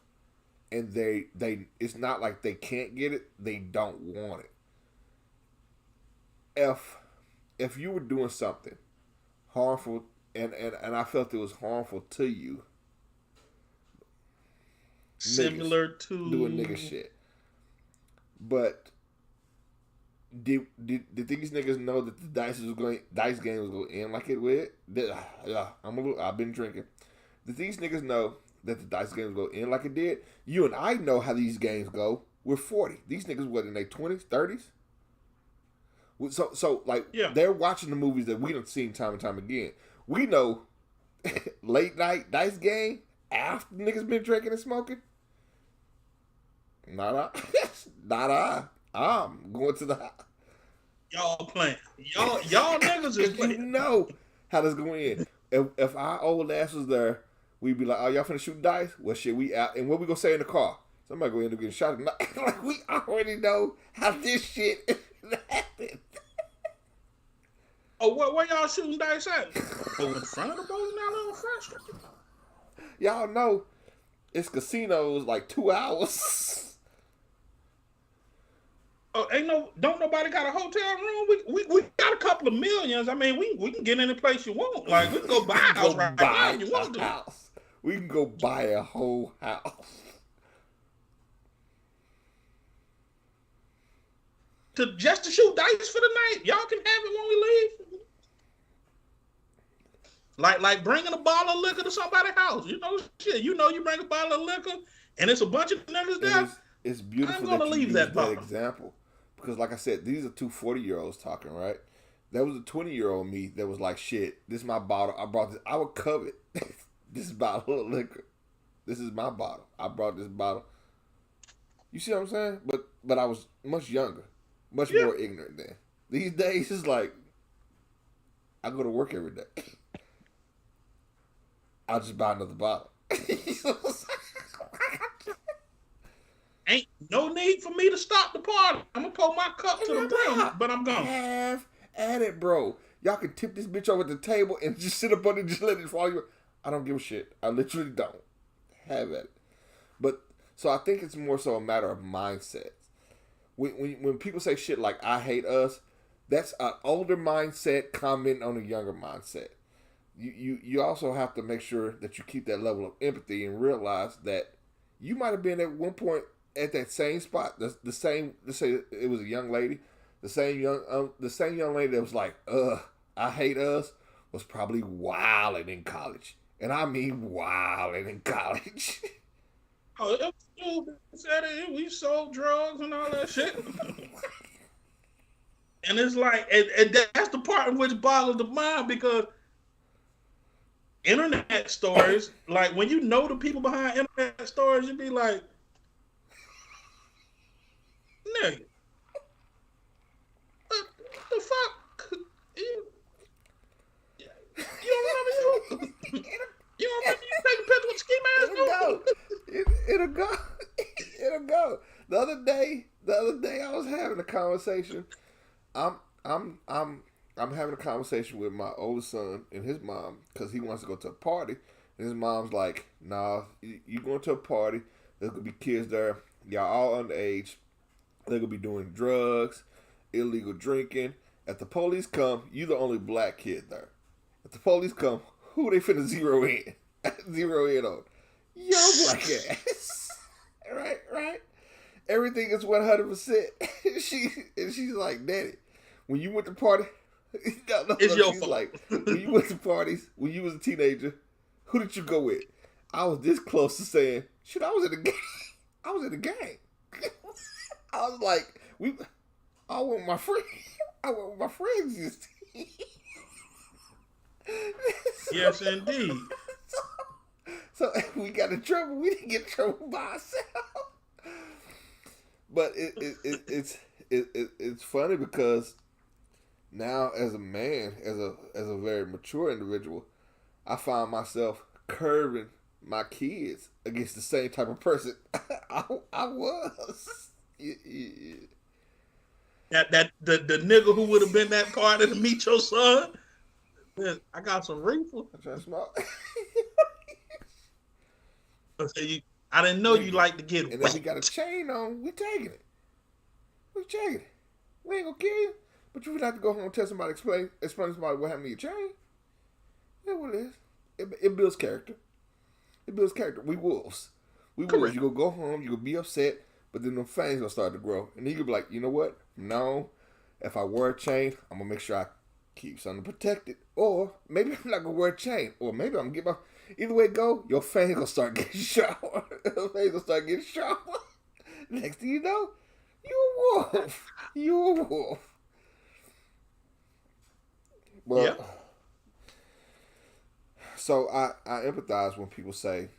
and they it's not like they can't get it, they don't want it. If you were doing something harmful, and I felt it was harmful to you, similar to doing nigga shit, but Did these niggas know that the dice game was going to end like it would? I've been drinking. Did these niggas know that the dice game was going to end like it did? You and I know how these games go. We're 40. These niggas, what, in their 20s, 30s? So they're watching the movies that we done seen time and time again. We know late night dice game after niggas been drinking and smoking. Not I. I'm going to the house. Y'all playing. Y'all niggas is playing. You know how this going in. If our old ass was there, we'd be like, oh, y'all finna shoot dice? Well, shit, we out. And what we gonna say in the car? Somebody gonna end up getting shot. Like, we already know how this shit happened. Oh, where y'all shooting dice at? Oh, in front of the bowling alley on Front Street? Y'all know it's casinos like 2 hours. Oh, don't nobody got a hotel room? We got a couple of millions. I mean, we can get any place you want. Like, we can go buy a house right now if you want to. House. We can go buy a whole house. Just to shoot dice for the night. Y'all can have it when we leave. Like bringing a bottle of liquor to somebody's house. You know, shit. You know, you bring a bottle of liquor and it's a bunch of niggas there. It's beautiful that you use that example. Because like I said, these are two 40-year-olds talking, right? There was a 20-year-old me that was like, shit, this is my bottle. I brought this. I would covet this bottle of liquor. This is my bottle. I brought this bottle. You see what I'm saying? But I was much younger. Much more ignorant then. These days, it's like, I go to work every day. I'll just buy another bottle. Ain't no need for me to stop the party. I'm gonna pour my cup to the brim, but I'm gone. Have at it, bro. Y'all can tip this bitch over at the table and just sit up on it and just let it fall. I don't give a shit. I literally don't. Have at it. But so I think it's more so a matter of mindset. When people say shit like "I hate us," that's an older mindset commenting on a younger mindset. You also have to make sure that you keep that level of empathy and realize that you might have been at one point at that same spot. The same. Let's say it was a young lady. The same young lady that was like, I hate us, was probably wilding in college, and I mean wilding in college. Oh, it was said it, we sold drugs and all that shit. And it's like, and that's the part in which boggles the mind because internet stories, like when you know the people behind internet stories, you be like, nigga, what the fuck? You don't remember you? You don't remember you taking pictures with ski mask on? It'll go. It'll go. The other day I was having a conversation. I'm having a conversation with my oldest son and his mom because he wants to go to a party. And his mom's like, nah, you going to a party. There's going to be kids there. Y'all all underage. They're going to be doing drugs, illegal drinking. If the police come, you the only black kid there. If the police come, who they finna zero in? Zero in on? Your black ass. Right? Everything is 100%. She's like, Daddy, when you went to party, It's your fault. Like, when you went to parties, when you was a teenager, who did you go with? I was this close to saying, shit, I was in the gang. I was in the gang. I was like, I went with my friend. I went with my friends. Yes, indeed. So we got in trouble. We didn't get in trouble by ourselves. But it's funny because now as a man, as a very mature individual, I find myself curving my kids against the same type of person I was. That the nigga who would have been that party to meet your son. I got some reefer. I try to smoke. I didn't know you like to get it. And if we got a chain on, we taking it. We taking it. We ain't gonna kill you, but you would have to go home and tell somebody, explain to somebody what happened to your chain. That's what it is. It builds character. It builds character. We wolves. We wolves. You gonna go home, you gonna be upset, but then the fangs gonna start to grow, and then you gonna be like, you know what? No, if I wear a chain, I'm gonna make sure I keep something protected, or maybe I'm not gonna wear a chain, or maybe I'm gonna get my. Either way it go, your fangs gonna start getting sharper. Your fangs gonna start getting sharper. Next thing you know, you a wolf. You a wolf. Well, yeah. So I empathize when people say,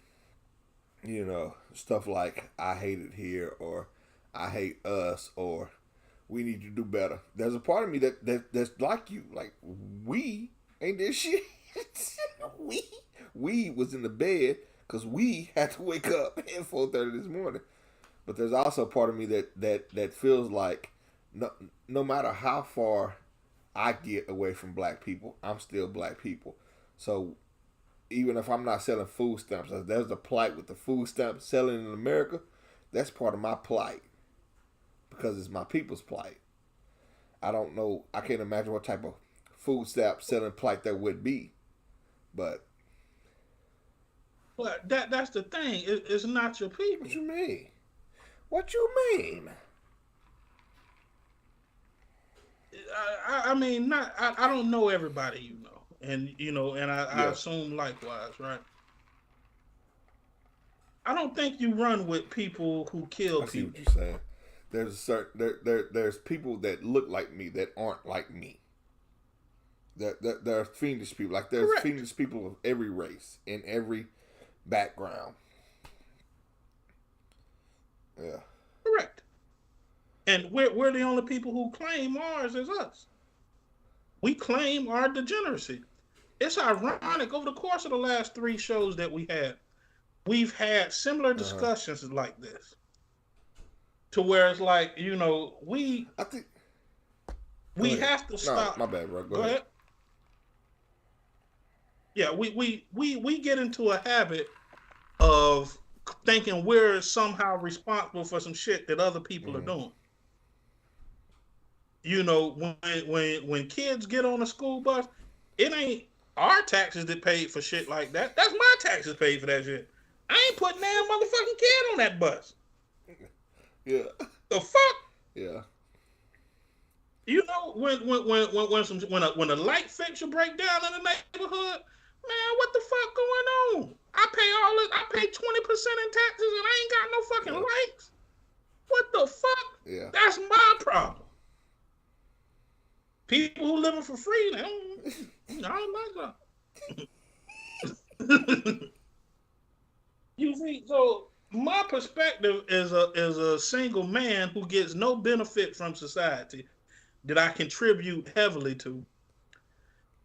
you know, stuff like I hate it here, or I hate us, or we need to do better. There's a part of me that's like you. Like, we ain't this shit. we was in the bed because we had to wake up at 4:30 this morning. But there's also a part of me that feels like no matter how far I get away from black people, I'm still black people. So even if I'm not selling food stamps, there's a plight with the food stamps selling in America. That's part of my plight because it's my people's plight. I don't know. I can't imagine what type of food stamp selling plight that would be, but that's the thing. It's not your people. What you mean? What you mean? I mean, not. I don't know everybody, you know, and I assume likewise, right? I don't think you run with people who kill people. I see what you're saying. There's a certain there's people that look like me that aren't like me. There are fiendish people. Like there's Correct. Fiendish people of every race in every background. Yeah. Correct. And we're the only people who claim ours as us. We claim our degeneracy. It's ironic over the course of the last 3 shows that we had. we've had similar discussions like this, to where it's like, I think. Go we ahead. have to No, stop. my bad, bro. Go Go ahead. ahead. Yeah, we get into a habit of thinking we're somehow responsible for some shit that other people are doing. When kids get on a school bus, it ain't our taxes that paid for shit like that. That's my taxes paid for that shit. I ain't putting that motherfucking kid on that bus. Yeah. The fuck? Yeah. When a light fixture break down in the neighborhood, man, what the fuck going on? I pay all this. I pay 20% in taxes, and I ain't got no fucking lights. What the fuck? Yeah. That's my problem. People who living for free, I don't like that. You see, so my perspective is a single man who gets no benefit from society that I contribute heavily to.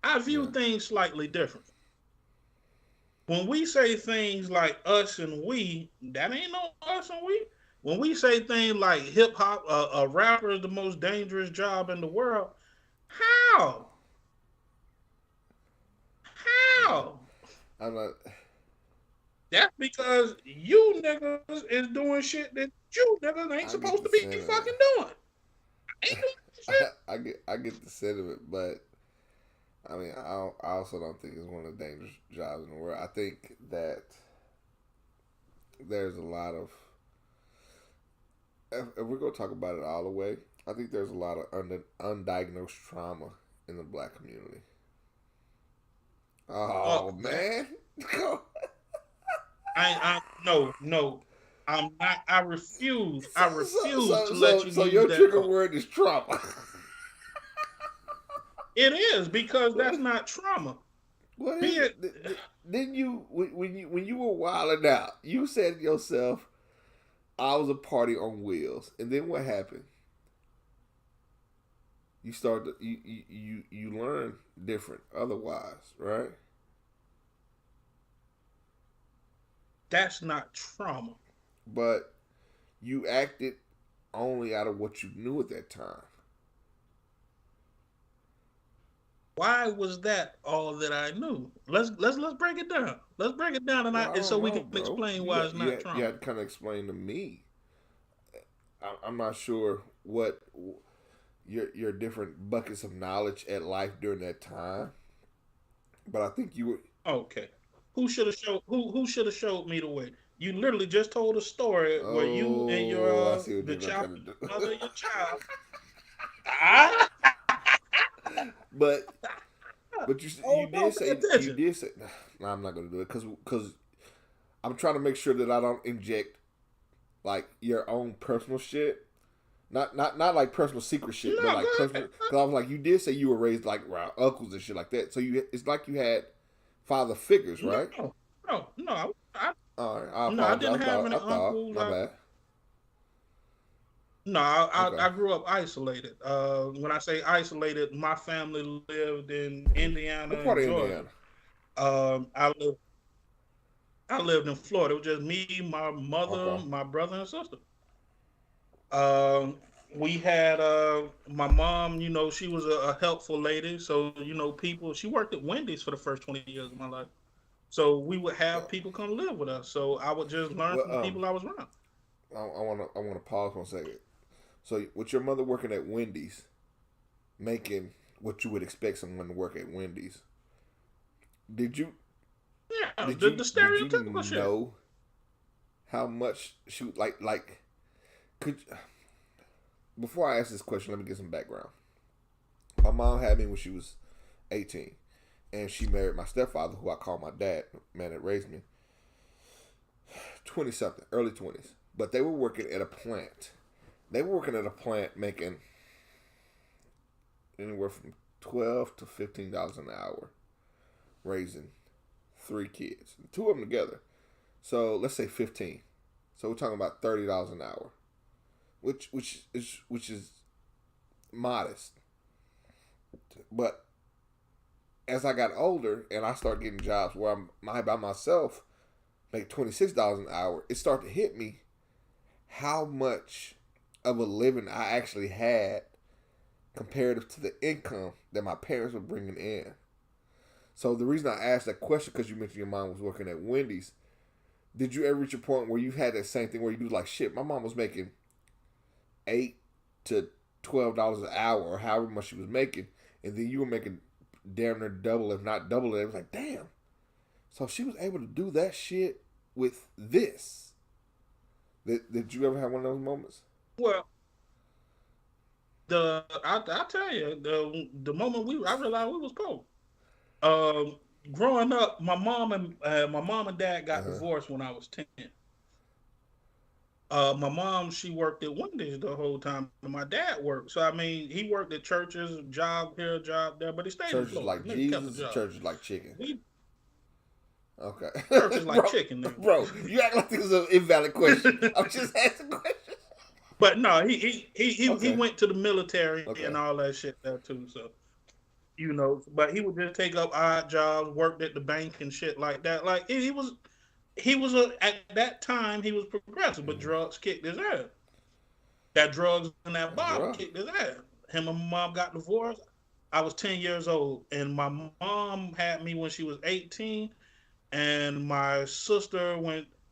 I view things slightly different. When we say things like us and we, that ain't no us and we. When we say things like hip hop, a rapper is the most dangerous job in the world, how? How? I'm not. That's because you niggas is doing shit that you niggas ain't I get supposed the to be sentiment. fucking doing. Ain't doing shit. I get the sentiment, but I mean, I also don't think it's one of the dangerous jobs in the world. I think that there's a lot of, if we're gonna talk about it all the way, I think there's a lot of undiagnosed trauma in the black community. Oh man. No. I'm not. I refuse. I refuse to let you So use your that trigger card. word is trauma. It is, because that's not trauma. What Be is it. it? Didn't you when you were wilding out, you said to yourself, "I was a party on wheels," and then what happened? You start to, you learn different otherwise, right? That's not trauma. But you acted only out of what you knew at that time. Why was that all that I knew? Let's break it down. Let's break it down, Well, I and so don't we know, can bro. explain why it's not You trauma. had to kind of explain to me. I'm not sure what your different buckets of knowledge at life during that time, but I think you were. Okay. Who should have showed me the way? You literally just told a story where you and Oh, I see what the you're child, trying to do. mother of your child. Ah! but you Oh no, did pay say attention. No, I'm not going to do it because I'm trying to make sure that I don't inject like your own personal shit. Not like personal secret shit, but No, like go personal. ahead. Because I was like, you did say you were raised like around uncles and shit like that. So it's like you had father figures, right? No. All right, I No, I apologize. didn't have any I thought uncles. my bad. No, Okay, I grew up isolated. When I say isolated, my family lived in Indiana what part and of Georgia. Indiana? Um, I lived I lived in Florida. It was just me, my mother, Okay, my brother, and sister. Um, we had my mom. She was a helpful lady. So people. She worked at Wendy's for the first 20 years of my life. So we would have people come live with us. So I would just learn well, from the people I was around. I want to pause 1 second. So, with your mother working at Wendy's, making what you would expect someone to work at Wendy's, did you Yeah, did the you did you stereotypical shit. know how much she like could before I ask this question, let me get some background. My mom had me when she was 18, and she married my stepfather, who I call my dad, man that raised me. 20 something, early 20s, but they were working at a plant. They were working at a plant making anywhere from $12 to $15 an hour, raising 3 kids, 2 of them together. So let's say 15. So we're talking about $30 an hour, which is modest. But as I got older and I started getting jobs where I'm by myself, make $26 an hour, it started to hit me how much of a living I actually had comparative to the income that my parents were bringing in. So the reason I asked that question, because you mentioned your mom was working at Wendy's, did you ever reach a point where you had that same thing where you was like, shit, my mom was making $8 to $12 an hour or however much she was making, and then you were making damn near double, if not double it. It was like, damn. So she was able to do that shit with this. Did you ever have one of those moments? Well, I tell you, the moment I realized we was poor. Growing up, my mom and dad got Uh-huh. divorced when I was 10. My mom, she worked at Wendy's the whole time, and my dad worked. So I mean, he worked at churches, job here, job there, but he stayed in Churches Florida. like Nigga kept a Jesus or job. churches like chicken? We Okay. churches like bro, chicken, nigga. bro, you act like this is an invalid question. I'm just asking questions. But no, he Okay. went to the military Okay. and all that shit there too. So but he would just take up odd jobs, worked at the bank and shit like that. Like he was at that time he was progressive, but Mm-hmm. drugs kicked his ass. That drugs and that That's bottle rough. kicked his ass. Him and my mom got divorced. I was 10 years old, and my mom had me when she was 18, and my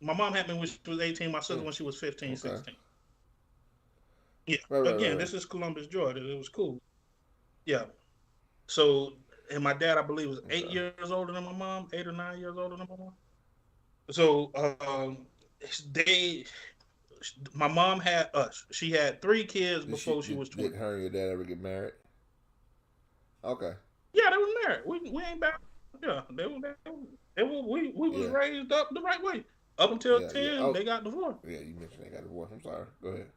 mom had me when she was 18, my sister Mm. when she was 15, Okay. 16. Yeah. Right. Again, this is Columbus, Georgia. It was cool. Yeah. So, and my dad, I believe, was 8 years older than my mom, 8 or 9 years older than my mom. So, they, my mom had us. She had 3 kids before she was Did 20. her and your dad ever get married? Okay. Yeah, they was married. We ain't bad. Yeah, we was Yeah. raised up the right way. Up until Yeah. 10, Oh, they got divorced. yeah. You mentioned they got divorced. I'm sorry. Go ahead.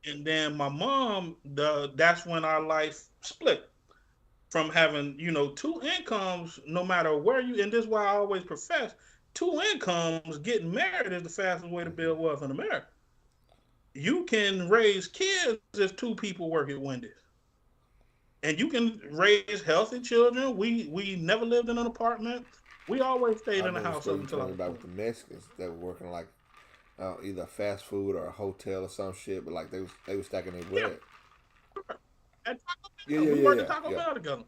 And then my mom, that's when our life split from having, 2 incomes, no matter where you, and this is why I always profess, 2 incomes, getting married is the fastest way to Mm-hmm. build wealth in America. You can raise kids if 2 people work at Wendy's. And you can raise healthy children. We never lived in an apartment. We always I stayed in the remember the house story up you until I told me was about 20. with the Mexicans that were working like either fast food or a hotel or some shit, but like they was stacking their Yeah, bread. at Taco Yeah. Bell. Yeah. We Yeah. worked at Yeah. Taco Yeah. Bell together.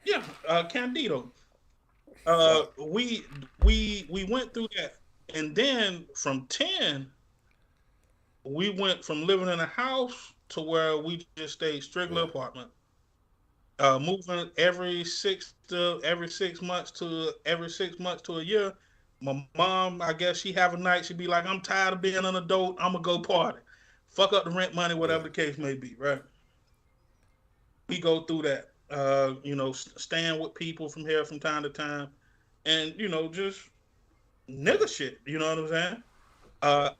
Yeah, Candido. Fuck. We went through that, and then from 10, we went from living in a house to where we just stayed strictly Yeah. apartment. Moving every 6 months to a year. My mom, I guess she have a night. She'd be like, "I'm tired of being an adult. I'm gonna go party, fuck up the rent money, Yeah. whatever the case may be." Right? We go through that. Staying with people from here from time to time, and just Yeah. nigga shit. You know what I'm saying?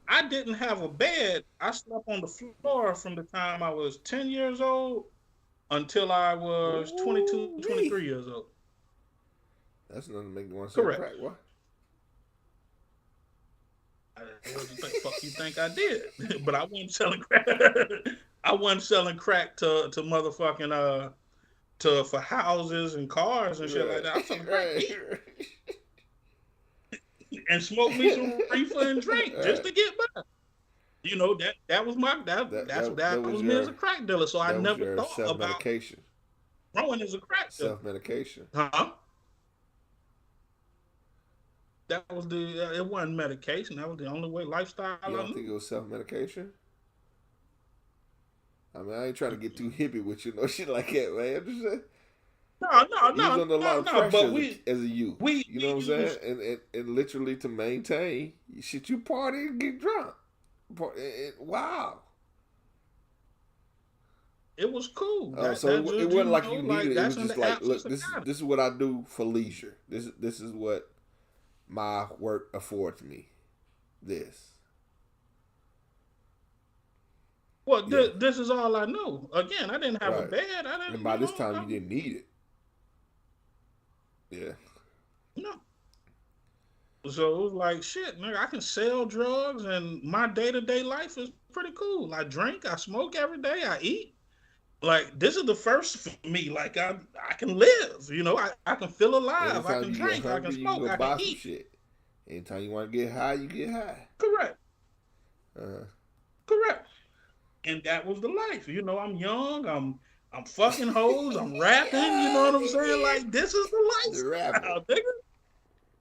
I didn't have a bed. I slept on the floor from the time I was 10 years old until I was 22, Ooh wee. 23 years old. That's nothing to make you want to sell Correct. crack. What? What you think? Fuck you think I did? But I wasn't selling crack. I wasn't selling crack to motherfucking for houses and cars and shit like Right. that. I was selling crack Right. weed and smoke me some reefer and drink just Right. to get by. That was my that That was was me as a your crack dealer. So I never thought self about medication. growing as a crack dealer. Self medication. Huh? That was it wasn't medication. That was the only way lifestyle You I don't think it knew. was self medication? I mean, I ain't trying to get too hippie with you, no shit like that, man. I'm just saying, you was under a lot of No. pressure But as a youth. we You know what I'm used saying? And literally to maintain, shit, you party and get drunk. Wow. it was cool. So That it just wasn't like you like needed it. It that's was in just the like, absence look, of God. this is what I do for leisure. This is what my work affords me. This. Well, Yeah. this is all I know. Again, I didn't have a Right. bed. I And didn't, by this time, you didn't need it. Yeah. no. So it was like shit, nigga. I can sell drugs, and my day-to-day life is pretty cool. I drink, I smoke every day, I eat. Like this is the first for me. Like I can live. I can feel alive. I Anytime can you get drink. I can hungry, you can smoke. go I can buy some eat. shit. Anytime you want to get high, you get high. Correct. Uh, Correct. And that was the life. I'm young. I'm fucking hoes. I'm rapping. You know what I'm saying? Like this is the the rapper. lifestyle, nigga.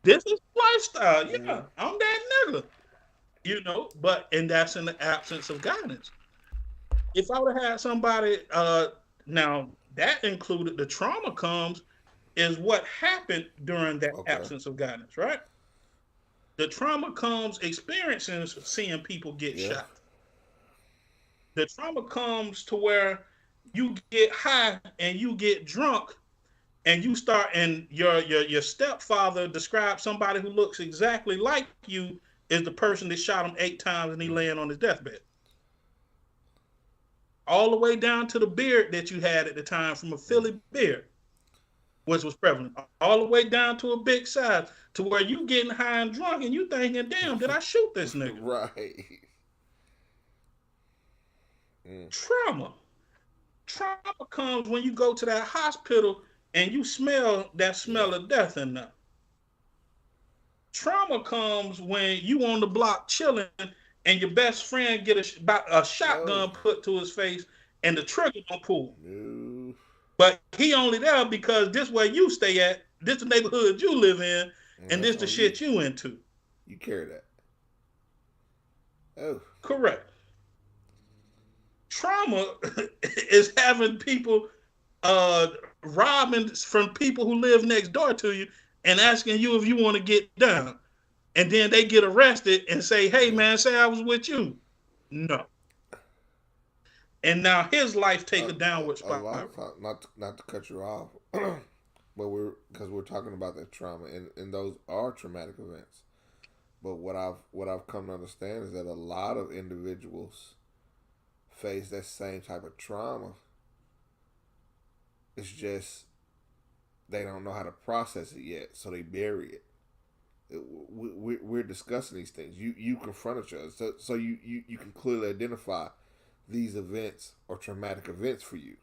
This is lifestyle. Mm-hmm. Yeah, I'm that nigga. But and that's in the absence of guidance. If I would have had somebody, now that included the trauma comes is what happened during that Okay. absence of guidance, right? The trauma comes experiencing seeing people get Yeah. shot. The trauma comes to where you get high and you get drunk and you start and your stepfather describes somebody who looks exactly like you is the person that shot him 8 times and he laying on his deathbed. All the way down to the beard that you had at the time from a Philly beard, which was prevalent. All the way down to a big size to where you getting high and drunk and you thinking, damn, did I shoot this nigga? Right. Trauma. Trauma comes when you go to that hospital and you smell that smell Yeah. of death in there. Trauma comes when you on the block chilling and your best friend get a Oh. shotgun put to his face and the trigger don't pull. No. But he only there because this where you stay at, this the neighborhood you live in, And and that's this the on you. shit you into. You carry that. Oh. Correct. Trauma is having people robbing from people who live next door to you and asking you if you want to get down. And then they get arrested and say, hey Yeah. man, say I was with you. No. And now his life take a downward A lot spiral. of times, not to cut you off, but we're talking about that trauma, and those are traumatic events. But what I've come to understand is that a lot of individuals face that same type of trauma. It's just they don't know how to process it yet, so they bury it. We're discussing these things. You confront each other, so you can clearly identify these events or traumatic events for you.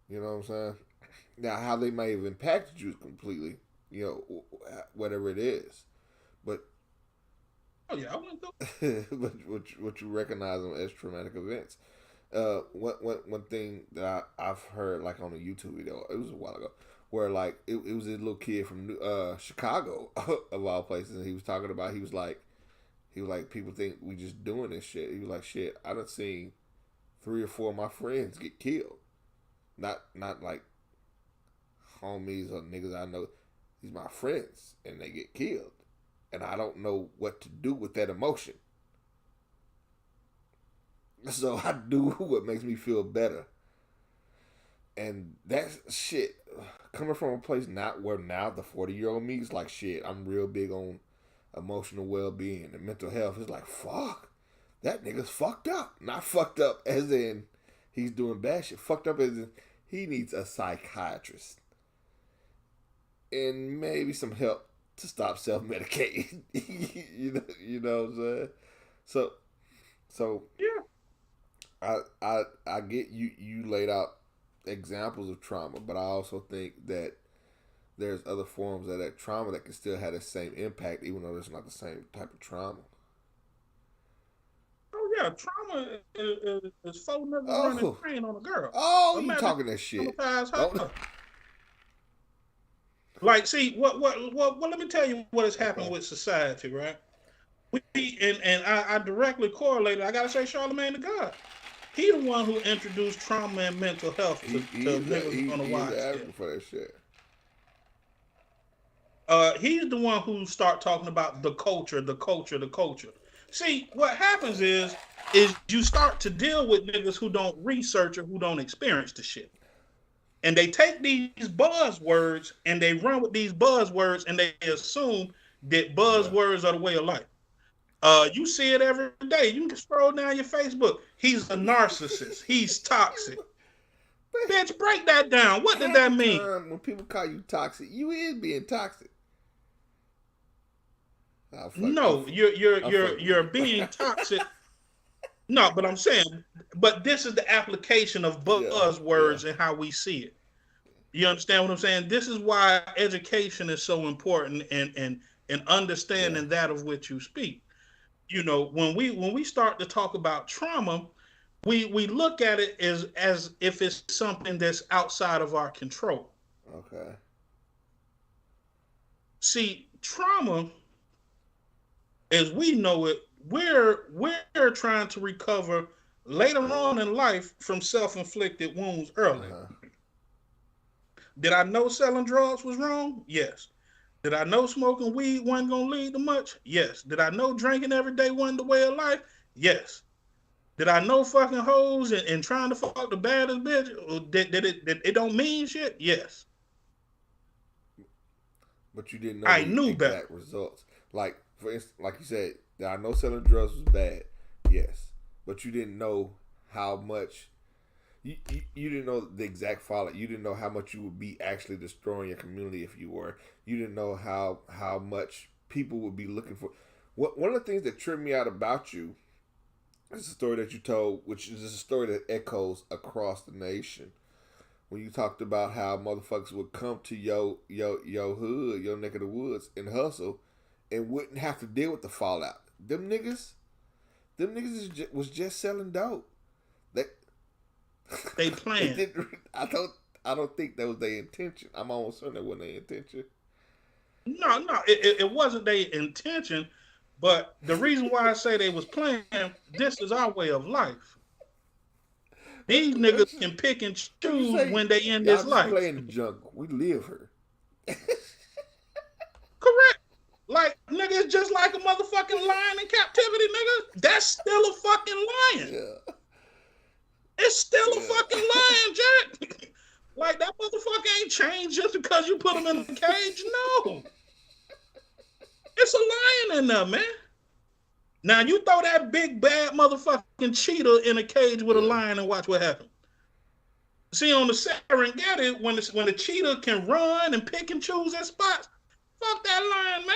You know what I'm saying? Now, how they may have impacted you completely, whatever it is, but Oh yeah, I went through. but what you recognize them as traumatic events. One thing that I've heard like on a YouTube video, it was a while ago, where like it was a little kid from Chicago of all places, and he was talking about he was like people think we just doing this shit. He was like, shit, I done seen 3 or 4 of my friends get killed, not like homies or niggas I know. These my friends, and they get killed, and I don't know what to do with that emotion. So I do what makes me feel better. And that's shit. Coming from a place not where now the 40-year-old me is like, shit, I'm real big on emotional well-being and mental health. It's like, fuck, that nigga's fucked up. Not fucked up as in he's doing bad shit. Fucked up as in he needs a psychiatrist. And maybe some help to stop self-medicating. you know what I'm saying? So Yeah. I get you laid out examples of trauma, but I also think that there's other forms of that trauma that can still have the same impact, even though it's not the same type of trauma. Oh yeah, trauma is 4 niggas running Oh, train on a girl. you Imagine talking that shit? traumatize Don't. her. Like, see, what? Let me tell you what has happened Okay. with society, right? We and I directly correlated. I gotta say, Charlemagne the God. He the one who introduced trauma and mental health to niggas on a He's wide the scale. advocate for that shit. He's the one who start talking about the culture, the culture, the culture. See, what happens is you start to deal with niggas who don't research or who don't experience the shit. And they take these buzzwords and they run with these buzzwords and they assume that Yeah. buzzwords are the way of life. You see it every day. You can scroll down your Facebook. He's a narcissist. He's toxic. Bitch, break that down. What did Half that the mean? time when people call you toxic, you is being toxic. No, you're being toxic. No, but I'm saying, but this is the application of Yeah, yeah, buzzwords and how we see it. You understand what I'm saying? This is why education is so important and yeah. understanding that of which you speak. When we start to talk about trauma, we look at it as if it's something that's outside of our control. Okay. See, trauma, as we know it, we're trying to recover later on in life from self-inflicted wounds Uh earlier. huh. Did I know selling drugs was wrong? Yes. Did I know smoking weed wasn't gonna lead to much? Yes. Did I know drinking every day wasn't the way of life? Yes. Did I know fucking hoes and trying to fuck the baddest bitch? Did it don't mean shit? Yes. But you didn't know I the knew better. exact results. Like for instance, like you said, I know selling drugs was bad. Yes, but you didn't know how much. You didn't know the exact fallout. You didn't know how much you would be actually destroying your community if you were. You didn't know how much people would be looking for. One of the things that tripped me out about you is a story that you told, which is a story that echoes across the nation. When you talked about how motherfuckers would come to your hood, your neck of the woods, and hustle, and wouldn't have to deal with the fallout. Them niggas was just selling dope. They They they planned. didn't. I don't think that was their intention. I'm almost certain that wasn't their intention. No, it wasn't their intention, but the reason why I say they was playing, this is our way of life. These niggas Let's just can pick and let's just choose say when they in y'all this just life. playing the jungle. We live here. Correct. Like, nigga, it's just like a motherfucking lion in captivity, nigga. That's still a fucking lion. Yeah, It's still a fucking yeah. lion, Jack. Like, that motherfucker ain't changed just because you put him in a cage. No. It's a lion in there, man. Now, you throw that big, bad motherfucking cheetah in a cage with a Yeah. lion and watch what happens. See, on the Serengeti, when the cheetah can run and pick and choose their spots, fuck that lion, man.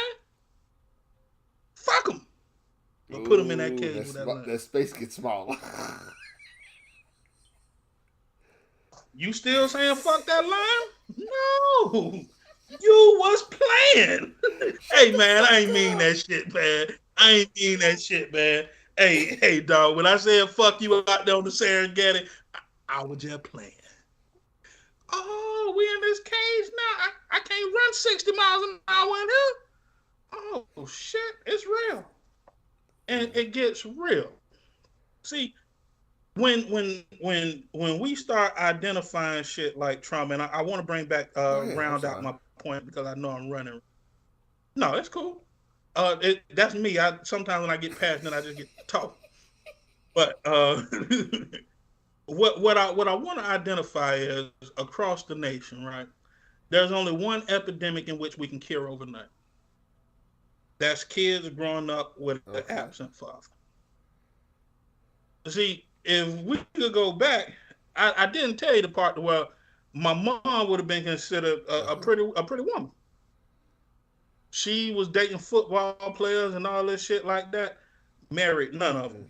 Fuck him. Or put him in that Ooh, cage with that lion. that space gets smaller. You still saying fuck that line? No. You was playing. Shut Hey the man, I fuck ain't mean up. that shit, man. I ain't mean that shit, man. Hey, dog. When I said fuck you out there on the Serengeti, I was just playing. Oh, we in this cage now. I can't run 60 miles an hour in here. Oh shit, it's real. And Yeah. it gets real. See, when we start identifying shit like trauma, and I want to bring back Go ahead. I'm round out sorry. my point because I know I'm running. No, it's cool. That's me. I sometimes when I get passionate, I just get talk. But what I want to identify is across the nation, right? There's only one epidemic in which we can cure overnight. That's kids growing up with an Okay. absent father. See, if we could go back, I didn't tell you the part where my mom would have been considered Uh a huh. pretty woman. She was dating football players and all this shit like that. Married none of them. Mm.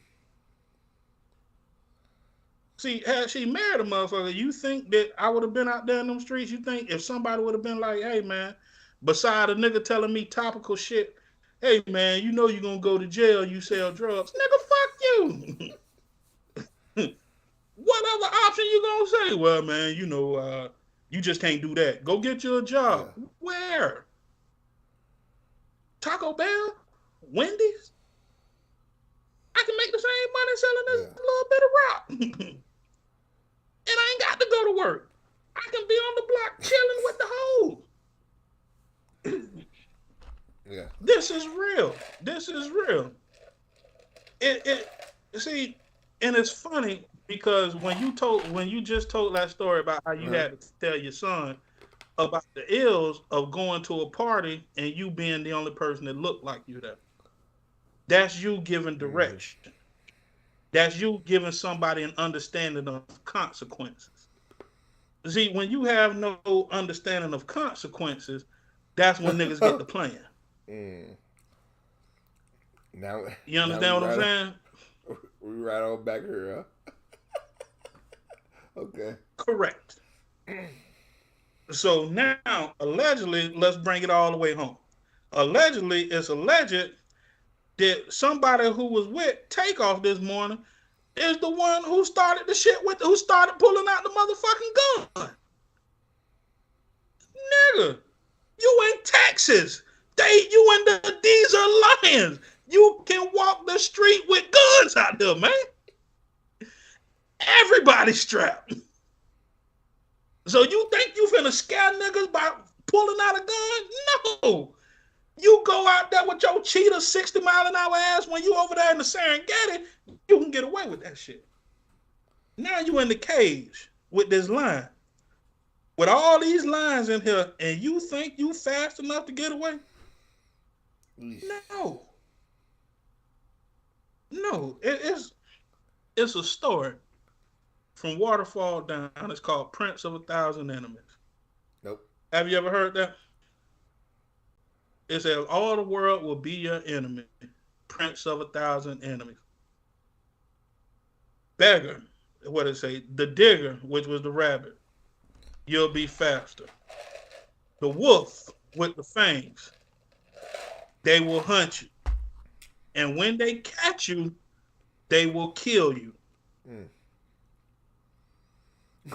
See, had she married a motherfucker, you think that I would have been out there in them streets? You think if somebody would have been like, hey man, beside a nigga telling me topical shit, hey man, you know you're gonna go to jail, you sell drugs. Nigga, fuck you. What other option you gonna say? Well, man, you just can't do that. Go get you a job. Yeah. Where? Taco Bell? Wendy's? I can make the same money selling this Yeah. little bit of rock. And I ain't got to go to work. I can be on the block chilling with the hoes. Yeah. This is real. This is real. It see, and it's funny because when you just told that story about how Uh you huh. had to tell your son about the ills of going to a party and you being the only person that looked like you there. That's you giving Mm-hmm. direction. That's you giving somebody an understanding of consequences. See, when you have no understanding of consequences, that's when niggas get the plan. mm. Now, You now we understand what I'm right. saying? We right on back here, huh? Okay. Correct. So now, allegedly, let's bring it all the way home. Allegedly, it's alleged that somebody who was with Takeoff this morning is the one who started the shit who started pulling out the motherfucking gun. Nigga, you in Texas. You in these are lions. You can walk the street with guns out there, man. Everybody strapped. So you think you finna scare niggas by pulling out a gun? No. You go out there with your cheetah 60 mile an hour ass when you over there in the Serengeti, you can get away with that shit. Now you in the cage with this lion. With all these lions in here, and you think you fast enough to get away? No. No. It's a story from Waterfall Down. It's called Prince of a Thousand Enemies. Nope. Have you ever heard that? It says all the world will be your enemy. Prince of a thousand enemies. Beggar, what did it say? The digger, which was the rabbit, you'll be faster. The wolf with the fangs, they will hunt you. And when they catch you, they will kill you.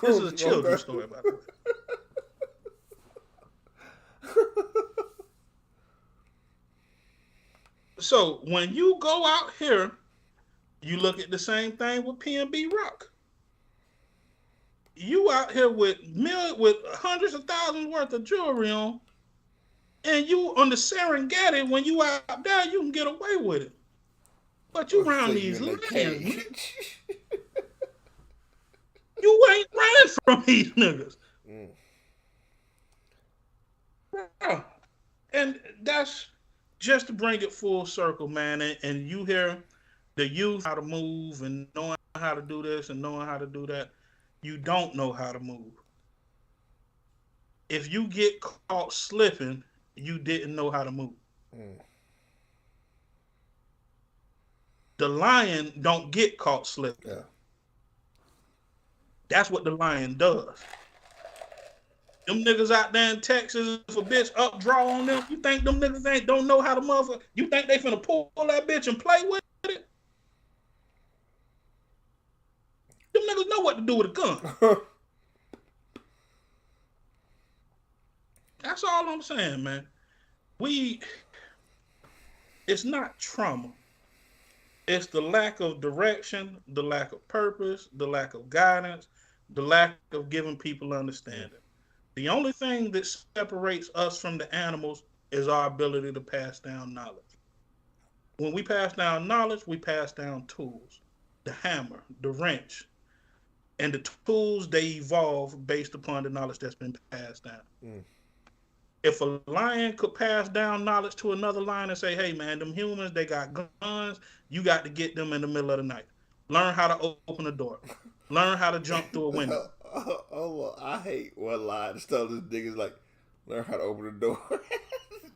This is a children's story, by the way. So when you go out here, you look at the same thing with PNB Rock. You out here with hundreds of thousands worth of jewelry on, and you on the Serengeti, when you out there, you can get away with it. But you around these lions, you ain't running from these niggas. And that's just to bring it full circle, man. And you hear the youth how to move and knowing how to do this and knowing how to do that. You don't know how to move. If you get caught slipping, you didn't know how to move. The lion don't get caught slipping. Yeah. That's what the lion does. Them niggas out there in Texas, if a bitch up draw on them, you think them niggas don't know how to motherfucker? You think they finna pull that bitch and play with it? Them niggas know what to do with a gun. That's all I'm saying, man. It's not trauma. It's the lack of direction, the lack of purpose, the lack of guidance, the lack of giving people understanding. The only thing that separates us from the animals is our ability to pass down knowledge. When we pass down knowledge, we pass down tools. The hammer, the wrench, and the tools, they evolve based upon the knowledge that's been passed down. If a lion could pass down knowledge to another lion and say, hey, man, them humans, they got guns, you got to get them in the middle of the night. Learn how to open a door. Learn how to jump through a window. Well, I hate one line to tell this niggas like, learn how to open the door.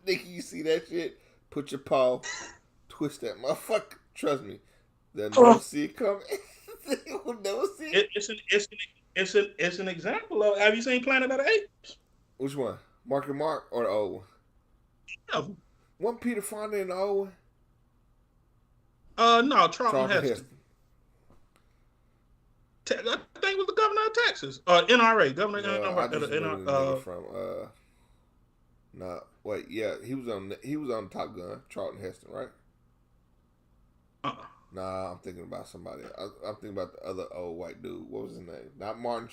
Nigga, you see that shit? Put your paw, twist that motherfucker. Trust me, they'll never see it coming. They will never see it. It's an example of. Have you seen Planet of the Apes? Which one? Mark and Mark or the old one? Yeah. Wasn't Peter Fonda in the old one? No, Charlton Heston. Heston. I think it was the governor of Texas. NRA, governor. I just NRA from. No, wait, yeah, he was on Top Gun. Charlton Heston, right? Nah, I'm thinking about somebody. I'm thinking about the other old white dude. What was his name? Not Martin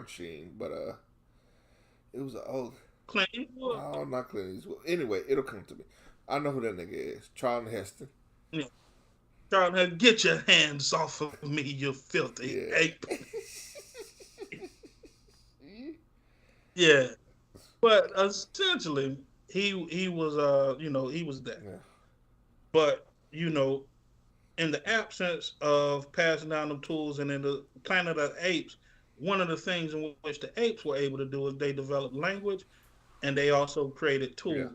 Sheen, but it was an old Clint Eastwood. No, not Clint Eastwood. Anyway, it'll come to me. I know who that nigga is. Charlton Heston. Yeah. Charlton Heston, get your hands off of me, you filthy ape. Yeah, but essentially, he was he was that. Yeah. But in the absence of passing down them tools, and in the Planet of the Apes, one of the things in which the apes were able to do is they developed language, and they also created tools,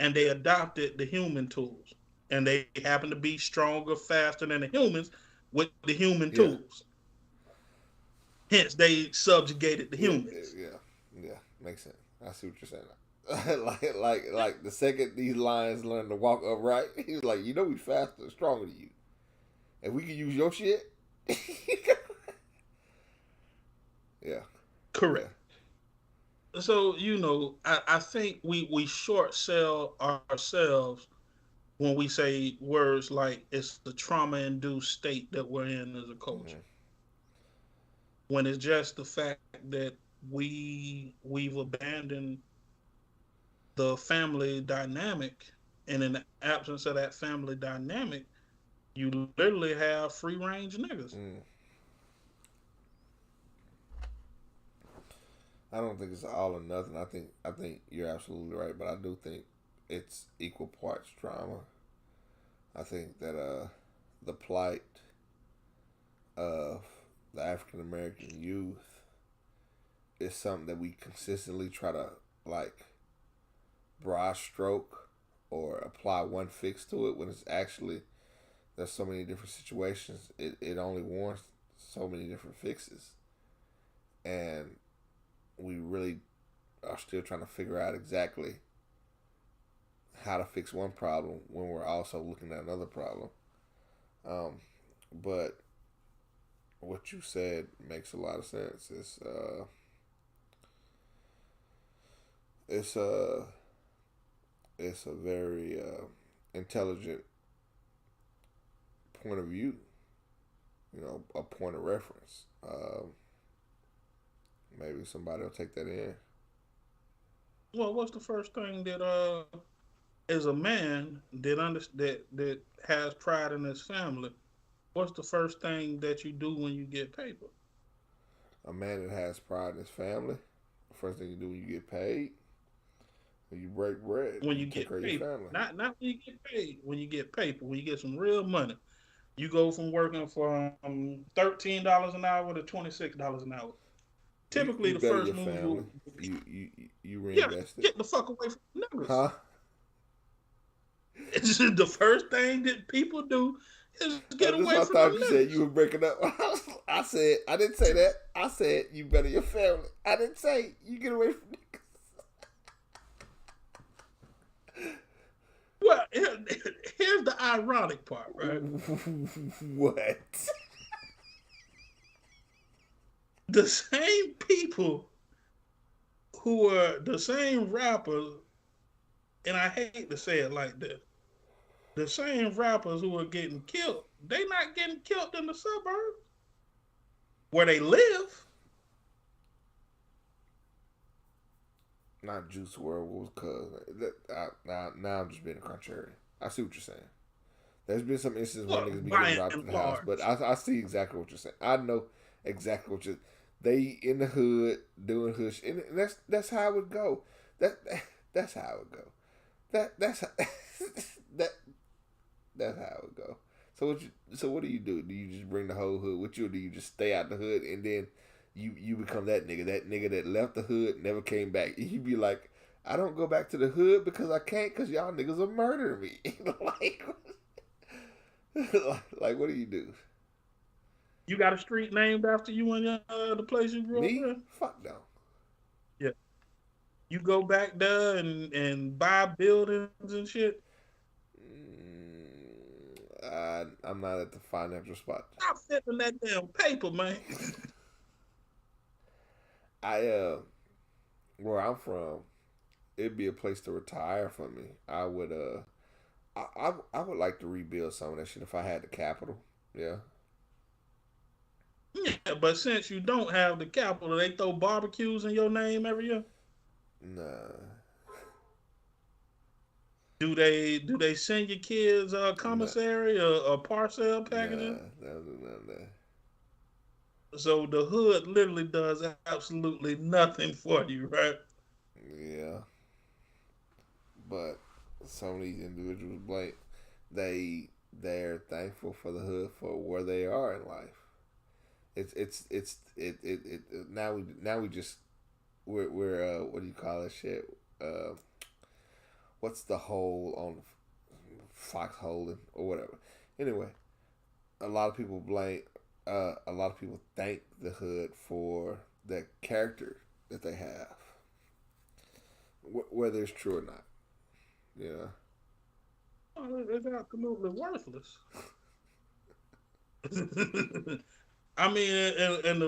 and they adopted the human tools. and they happen to be stronger, faster than the humans with the human Yeah. tools. Hence, they subjugated the Yeah. humans. Yeah. Yeah. Makes sense. I see what you're saying. like the second these lions learn to walk upright, he was like, we faster and stronger than you. If we can use your shit, yeah, yeah. Correct. So I think we short sell ourselves when we say words like it's the trauma induced state that we're in as a culture. Mm-hmm. When it's just the fact that we've abandoned the family dynamic, and in the absence of that family dynamic, you literally have free range niggas. Mm. I don't think it's all or nothing. I think you're absolutely right, but I do think it's equal parts drama. I think that the plight of the African American youth is something that we consistently try to like broad stroke or apply one fix to it when it's actually there's so many different situations. It only warrants so many different fixes, and we really are still trying to figure out exactly how to fix one problem when we're also looking at another problem. Um, but what you said makes a lot of sense. It's it's a very intelligent point of view. A point of reference. Maybe somebody will take that in. Well, what's the first thing that as a man that has pride in his family, what's the first thing that you do when you get paper? A man that has pride in his family, the first thing you do when you get paid, when you break bread, When you you take get care of your paper, family. not when you get paid. When you get paper, when you get some real money, you go from working for $13 an hour to $26 an hour. Typically, You the better first your move family. you You yeah, reinvest it. get the fuck away from niggas. Huh? It's just the first thing that people do is get That's away what I from them thought you said. You niggas. were breaking up. I said I didn't say that. I said you better your family. I didn't say you get away from niggas. Well, here's the ironic part, right? What? The same people who are the same rappers, and I hate to say it like this, the same rappers who are getting killed, they not getting killed in the suburbs where they live. Not Juice World. What was cuz? Now I'm just being a contrarian. I see what you're saying. There's been some instances where Well, niggas be getting by robbed and to the house, but large. I see exactly what you're saying. I know exactly what you're. They in the hood doing hood shit, and that's how it would go. That that's how it would go. That's that that's how it would go. So what do you do? Do you just bring the whole hood with you, or do you just stay out the hood and then you become that nigga that left the hood never came back? You be like, I don't go back to the hood because I can't because y'all niggas will murder me. like, like what do you do? You got a street named after you in the place you grew up Me? in? Fuck no. Yeah. You go back there and buy buildings and shit. I'm not at the financial spot. Stop flipping that damn paper, man. I where I'm from, it'd be a place to retire for me. I would like to rebuild some of that shit if I had the capital. Yeah. Yeah, but since you don't have the capital, they throw barbecues in your name every year. Nah. Do they send your kids a Nah. commissary or parcel Nah. packaging? Nah. So the hood literally does absolutely nothing for you, right? Yeah. But some of these individuals, like they're thankful for the hood for where they are in life. Now we just we're what do you call that shit? What's the hole on foxholing or whatever. Anyway, a lot of people blame. A lot of people thank the hood for the character that they have, whether it's true or not. Yeah. Oh, it's absolutely worthless. I mean, and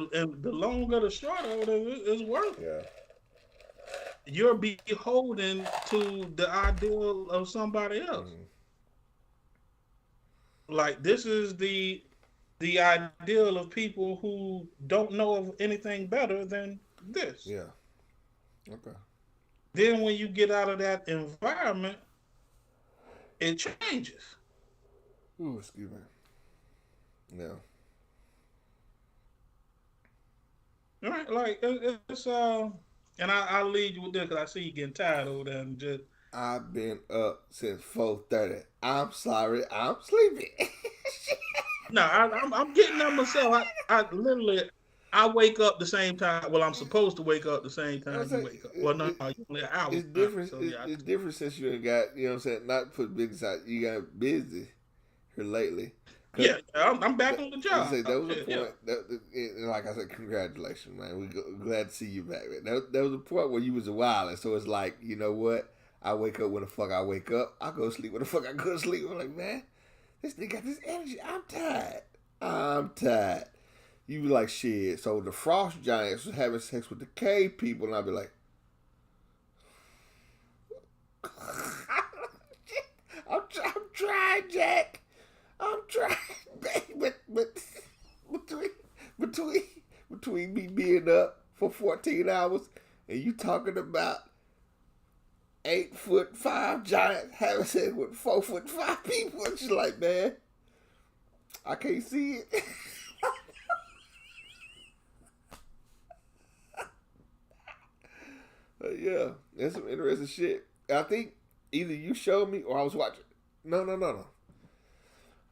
the longer the short of it, it's worth. Yeah. You're beholden to the ideal of somebody else. Mm-hmm. Like this is the ideal of people who don't know of anything better than this. Yeah. Okay. Then when you get out of that environment, it changes. Ooh, excuse me. Yeah. Right? Like it's and I'll lead you with this because I see you getting tired over there and just. I've been up since 4:30. I'm sorry, I'm sleepy. No, I'm getting up myself. I literally I wake up the same time. Well, I'm supposed to wake up the same time you wake up. Well, no, you only an hour. It's different. So yeah, It's different since you ain't got, you know what I'm saying, not put business out. You got busy here lately. yeah, I'm back on the job. Say, that was a Yeah. point. And like I said, congratulations, man. We're glad to see you back, man. That was a point where you was a while, and so it's like, you know what? I wake up when the fuck I wake up. I go to sleep when the fuck I go to sleep. I'm like, man, this nigga got this energy. I'm tired. You be like, shit. So the frost giants was having sex with the cave people, and I'd be like, I'm trying, Jack. I'm trying, baby. But between me being up for 14 hours and you talking about 8'5" giants having sex with 4'5" people, it's just like, man, I can't see it. Yeah, that's some interesting shit. I think either you showed me or I was watching. No.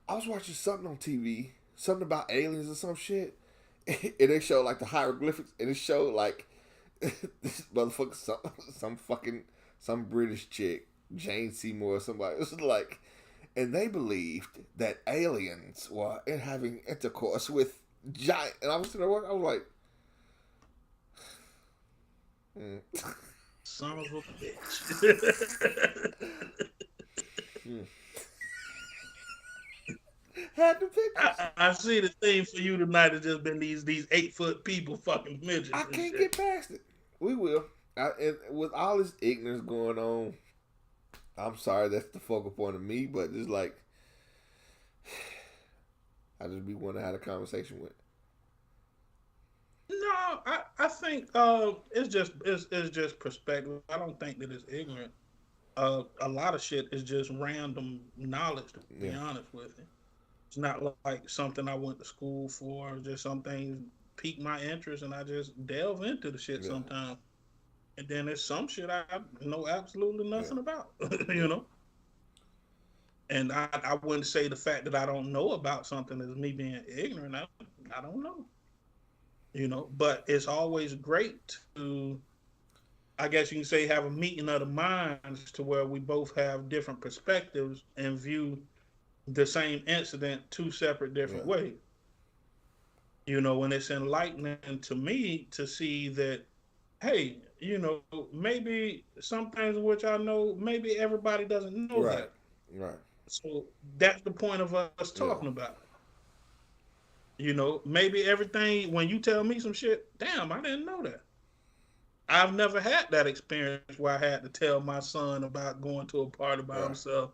I was watching something on TV, something about aliens or some shit, and they showed like the hieroglyphics, and it showed like this motherfucker, some British chick, Jane Seymour or somebody. It was like, and they believed that aliens were having intercourse with giant. And I was sitting there, I was like, Son of a bitch. Had the pictures. I see the theme for you tonight has just been these 8-foot people fucking midgets. I can't get past it. We will. And with all this ignorance going on, I'm sorry that's the focal point of me, but it's like I just be wanting to have a conversation with. No, I think it's just perspective. I don't think that it's ignorant. A lot of shit is just random knowledge, to be honest with you. It's not like something I went to school for. Just some things pique my interest, and I just delve into the shit sometimes. And then there's some shit I know absolutely nothing about, you know. And I wouldn't say the fact that I don't know about something is me being ignorant. I don't know, you know. But it's always great to, I guess you can say, have a meeting of the minds to where we both have different perspectives and view the same incident two separate different ways. You know, and it's enlightening to me to see that, hey, you know, maybe some things which I know, maybe everybody doesn't know that. Right. So that's the point of us talking about it. You know, maybe everything, when you tell me some shit, damn, I didn't know that. I've never had that experience where I had to tell my son about going to a party by himself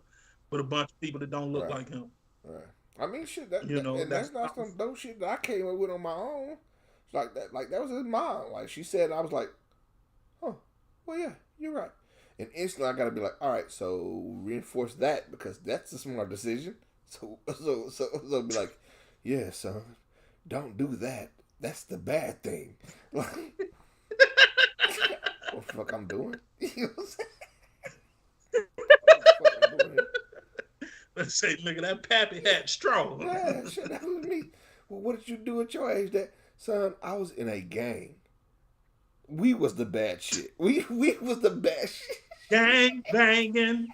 with a bunch of people that don't look like him. Right. I mean, shit. That's not some dope shit that I came up with on my own. It's like that. Like that was his mom. Like she said, and I was like, "Oh, well, yeah, you're right." And instantly, I gotta be like, "All right, so reinforce that because that's a smart decision." So be like, "Yeah, son, don't do that. That's the bad thing." Like, what the fuck I'm doing? You know what I'm saying? What the fuck I'm doing here? Let's say, look at that pappy hat strong. Yeah, shit, that was me. Well, what did you do at your age? That son, I was in a gang. We was the bad shit. We was the bad shit. Gang banging.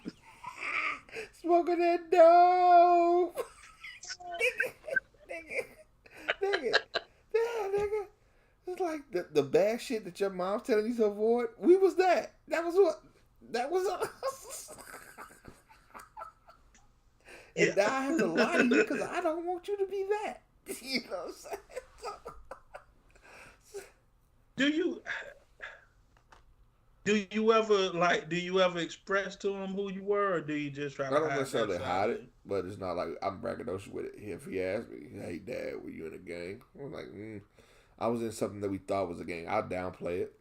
Smoking that dope. nigga. Yeah, nigga. It's like the bad shit that your mom's telling you to avoid. We was that. That was what. That was us. And Yeah. now I have to lie to you because I don't want you to be that. You know what I'm saying? Do you ever express to him who you were, or do you just try I to don't hide that necessarily side hide of it, you? but it's not like I'm braggadocious with it. If he asks me, "Hey, Dad, were you in a gang?" I'm like, I was in something that we thought was a gang. I'll downplay it.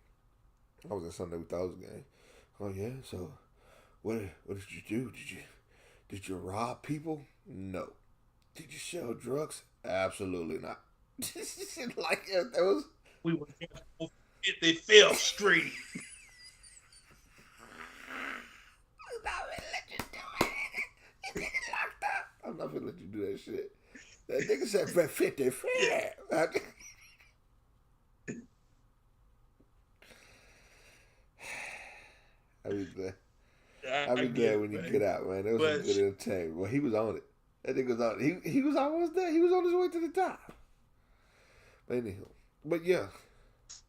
I was in something that we thought was a gang. Oh yeah, so what did you do? Did you rob people? No. Did you sell drugs? Absolutely not. Like if there was. We were just on 55th Street. I'm not gonna let you do it. You nigga locked up. I'm not gonna let you do that shit. That nigga said 50 Yeah. I be glad. I I be get glad it, when you man. get out, man. That was some But good entertainment. Well, he was on it. That nigga was on it. He was almost there. He was on his way to the top. But anywho, but yeah,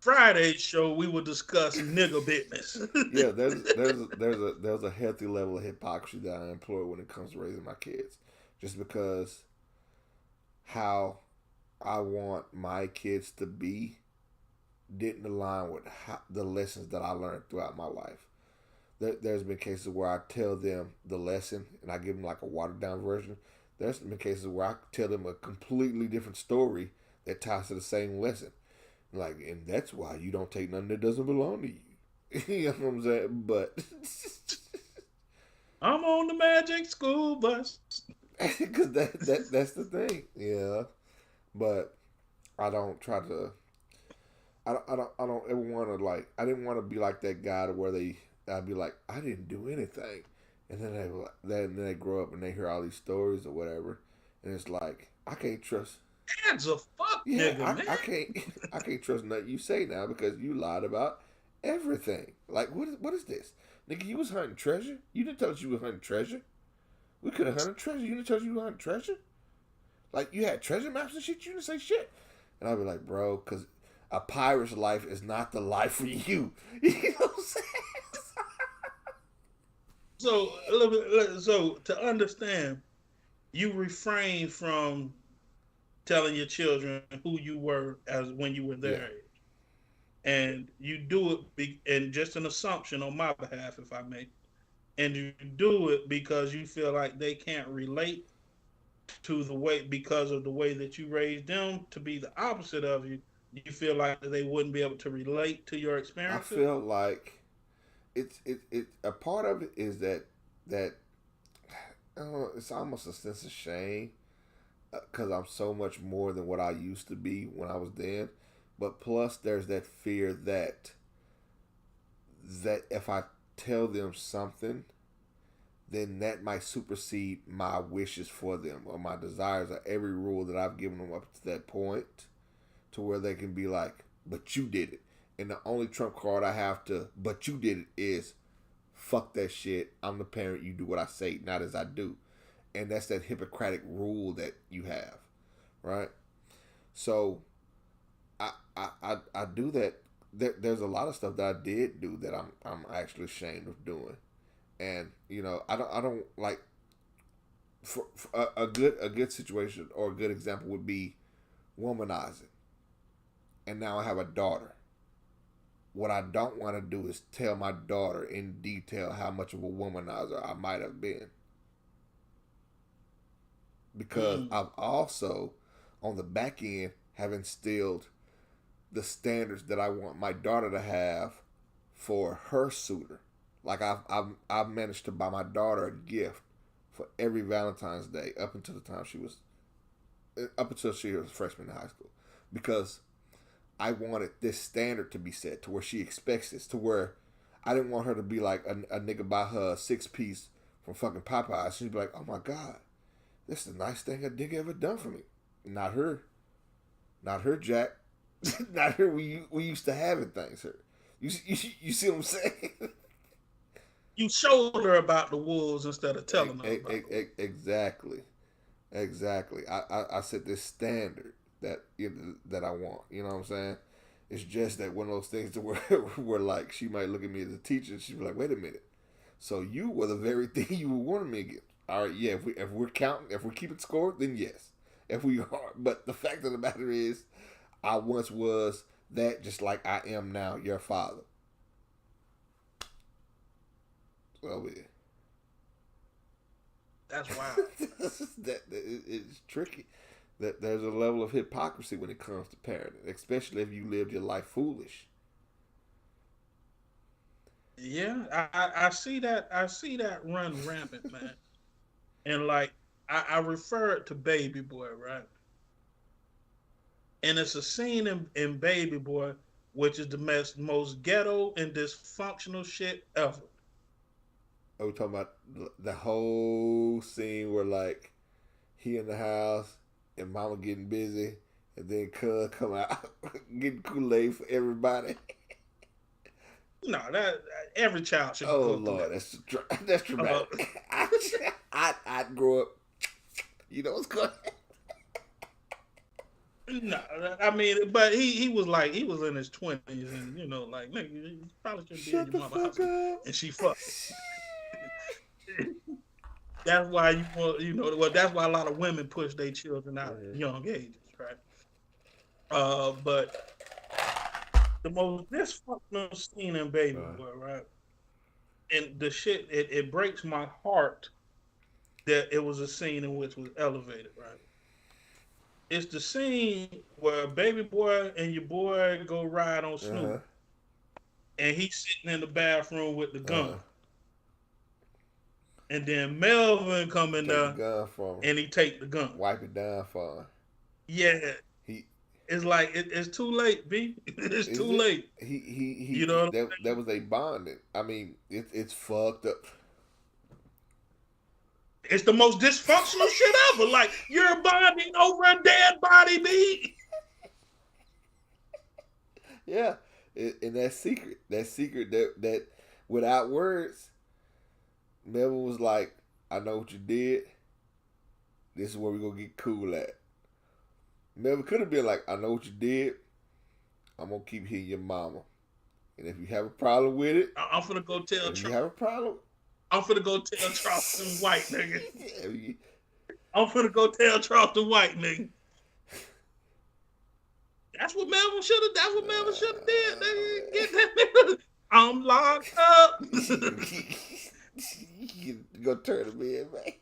Friday's show, we will discuss nigga business. yeah. There's a healthy level of hypocrisy that I employ when it comes to raising my kids, just because how I want my kids to be didn't align with the lessons that I learned throughout my life. There's been cases where I tell them the lesson and I give them like a watered down version. There's been cases where I tell them a completely different story that ties to the same lesson. Like, and that's why you don't take nothing that doesn't belong to you. You know what I'm saying? But I'm on the magic school bus. because that's the thing, yeah. But I don't try to. I don't ever want to like. I didn't want to be like that guy to where I'd be like, I didn't do anything, and then they grow up and they hear all these stories or whatever, and it's like I can't trust. Dad's a fuck Yeah, nigga, man. I can't I can't trust nothing you say now because you lied about everything. Like what is this? Nigga, you was hunting treasure? You didn't tell us you were hunting treasure. We could have hunted treasure. You didn't tell us you were hunting treasure? Like you had treasure maps and shit, you didn't say shit. And I'd be like, bro, cause a pirate's life is not the life for you. You know what I'm saying? So a little bit. So to understand, you refrain from telling your children who you were as when you were Yeah. their age, and you do it. And just an assumption on my behalf, if I may, and you do it because you feel like they can't relate to the way because of the way that you raised them to be the opposite of you. You feel like they wouldn't be able to relate to your I experiences. feel like it a part of it is that I don't know, it's almost a sense of shame because I'm so much more than what I used to be when I was then. But plus, there's that fear that if I tell them something, then that might supersede my wishes for them or my desires or every rule that I've given them up to that point, to where they can be like, "But you did it," and the only trump card I have to "but you did it" is fuck that shit. I'm the parent. You do what I say, not as I do. And that's that Hippocratic rule that you have, right? So I do that. There's a lot of stuff that I did do that I'm actually ashamed of doing, and I don't like for a good situation or a good example would be womanizing, and now I have a daughter. What I don't want to do is tell my daughter in detail how much of a womanizer I might have been, because Mm. I've also, on the back end, have instilled the standards that I want my daughter to have for her suitor. Like I've managed to buy my daughter a gift for every Valentine's Day up until she was a freshman in high school, because I wanted this standard to be set to where she expects this, to where I didn't want her to be like a nigga buy her a 6-piece from fucking Popeyes. She'd be like, oh my God, this is the nice thing a nigga ever done for me. Not her. Not her, Jack. Not her. We used to having things, her. You see what I'm saying? you showed her about the wolves instead of telling her about the wolves. Exactly. Exactly. I set this standard that that I want. You know what I'm saying? It's just that one of those things to where like she might look at me as a teacher and she'd be like, wait a minute. So you were the very thing you were wanting me to get. All right, yeah. If we're counting, if we're keeping score, then yes. If we are, but the fact of the matter is, I once was that, just like I am now, your father. So yeah. That's wild. It's tricky. That there's a level of hypocrisy when it comes to parenting, especially if you lived your life foolish. Yeah, I see that. I see that run rampant, man. And like I refer it to Baby Boy, right? And it's a scene in Baby Boy, which is the most ghetto and dysfunctional shit ever. Are we talking about the whole scene where like he in the house and mama getting busy and then cuz come out getting Kool-Aid for everybody? No, that every child should Oh go through Lord, that. that's traumatic. I'd grow up. You know what's going. No, I mean, but he was like he was in his 20s, and like nigga, you probably shouldn't be at Shut your the mama's fuck house, up. and she fucked. That's why you want, well, that's why a lot of women push their children out at young ages, right? But the most dysfunctional scene in Baby Boy, right? And the shit, it breaks my heart that it was a scene in which was elevated, right? It's the scene where Baby Boy and your boy go ride on Snoop, Uh and he's sitting in the bathroom with the huh. gun, and then Melvin come in Take the there gun from him. and he take the gun. Wipe it down for him. Yeah, He it's like it's too late, B. It's is too it. late. You know what I'm That was a bonding. I mean, it's fucked up. It's the most dysfunctional shit ever. Like you're bonding over a dead body, B. Yeah, and that secret that without words, Melvin was like, "I know what you did. This is where we gonna get cool at." Melvin could have been like, "I know what you did. I'm gonna keep hitting your mama, and if you have a problem with it, I'm finna go tell. if you have a problem, I'm finna go tell Charleston White, nigga. yeah, I'm finna go tell Charleston White, nigga. That's what Melvin should have. That's what Melvin should have did. Nigga. Get that nigga. I'm locked up. you go turn him in, man."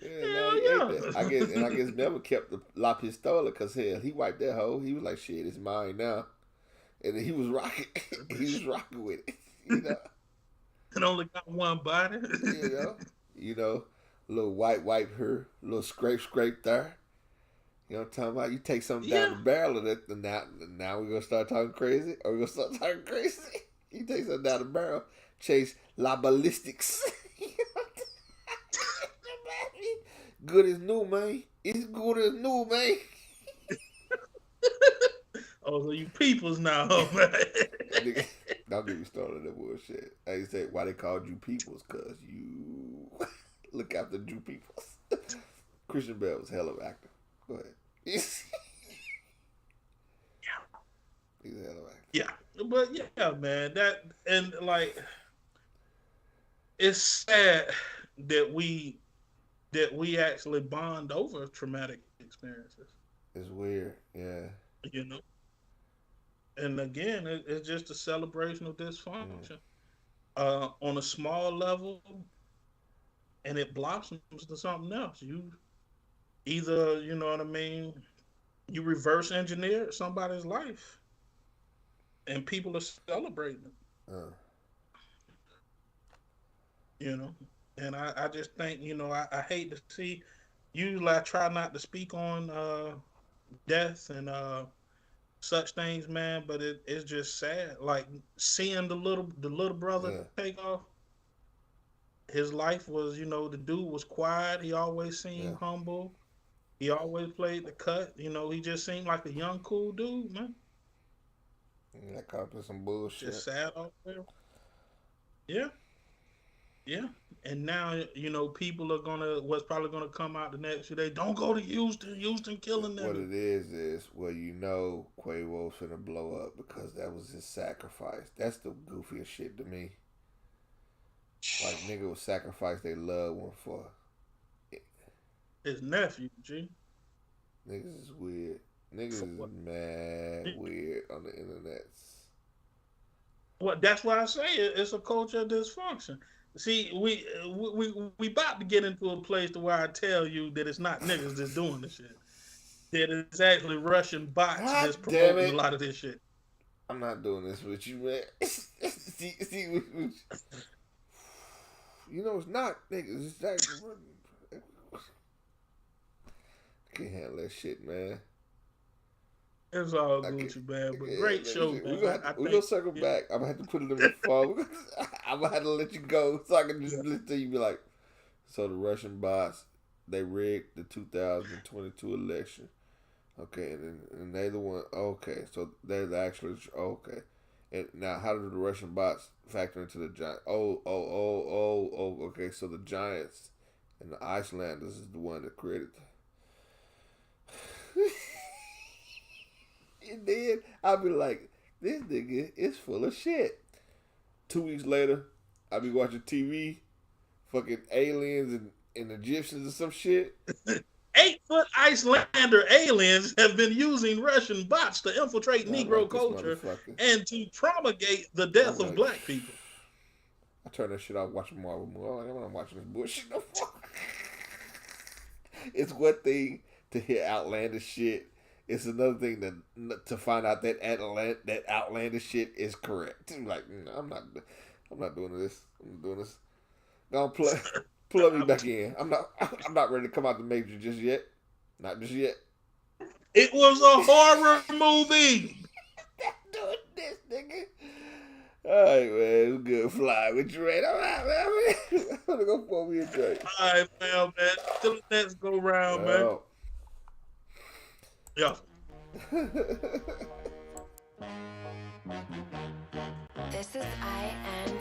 Yeah, no, Hell he ate yeah. that. I guess Melvin kept the La Pistola because hell, he wiped that hoe. He was like, "Shit, it's mine now," and then he was rocking. He was rocking with it, you know. It only got one body. You know, you know, a little wipe her, a little scrape there. You know what I'm talking about? You take something down the Yeah. barrel of it, and now we're gonna start talking crazy, or we're gonna start talking crazy. You take something down the barrel, chase la ballistics. Good as new, man. It's good as new, man. Oh, so you peoples now, man. Nigga, don't get me started on that bullshit. I used to say why they called you peoples, cause you look after Jew peoples. Christian Bale was hell of an actor. Go ahead. He's a hell of an actor. Yeah, but yeah, man, that and like it's sad that we actually bond over traumatic experiences. It's weird, yeah. You know, and again, it's just a celebration of dysfunction on a small level, and it blossoms to something else. You either, you know what I mean, you reverse engineer somebody's life, and people are celebrating it. Uh, You know, and I just think, I hate to see. Usually, I try not to speak on death and such things, man. But it's just sad, like seeing the little brother yeah, take off. His life was, the dude was quiet. He always yeah. seemed humble. He always played the cut. He just seemed like a young, cool dude, man. That caught up some bullshit. Just sad out there. Yeah, yeah. And now people are gonna what's probably gonna come out the next few days. Don't go to Houston. Houston killing What niggas. it is, well, Quavo's finna blow up because that was his sacrifice. That's the goofiest shit to me. Like, nigga would sacrifice their loved one for. His nephew, G. Niggas is weird. For Niggas is what? mad weird on the internet. Well, that's why I say it's a culture of dysfunction. See, we about to get into a place to where I tell you that it's not niggas that's doing the shit. That it's actually Russian bots God that's damn promoting a it. lot of this shit. I'm not doing this with you, man. It's not niggas. It's like, I can't handle that shit, man. It's all I can't. Gucci, man. But Yeah, great show, we're man. gonna, I we think. gonna circle Yeah, back. I'm gonna have to put it in the phone. I'm gonna have to let you go so I can just yeah. listen to you. Be like, so the Russian bots, they rigged the 2022 election. Okay, and they the one. Okay, so they're the actual. Okay, and now how do the Russian bots factor into the giant? Oh. Okay, so the Giants and the Icelanders is the one that created. And then I'll be like, this nigga is full of shit. 2 weeks later, I'll be watching TV, fucking aliens and Egyptians or some shit. 8-foot Icelander aliens have been using Russian bots to infiltrate Not Negro like this culture motherfucker. and to promulgate the I'm death of like, black people. I turn that shit off watching Marvel movie. I'm not watching this bullshit no more. It's one thing to hear outlandish shit. It's another thing to find out that that outlandish shit is correct. I'm like, no, I'm not doing this. I'm not doing this. Don't plug me back in. I'm not ready to come out the major just yet. Not just yet. It was a horror movie. Doing this, nigga. All right, man. It was good flying with you, man. All right, man. I'm gonna go pour me a drink. All right, man. Till the next go round, man. Oh. Yeah. This is I N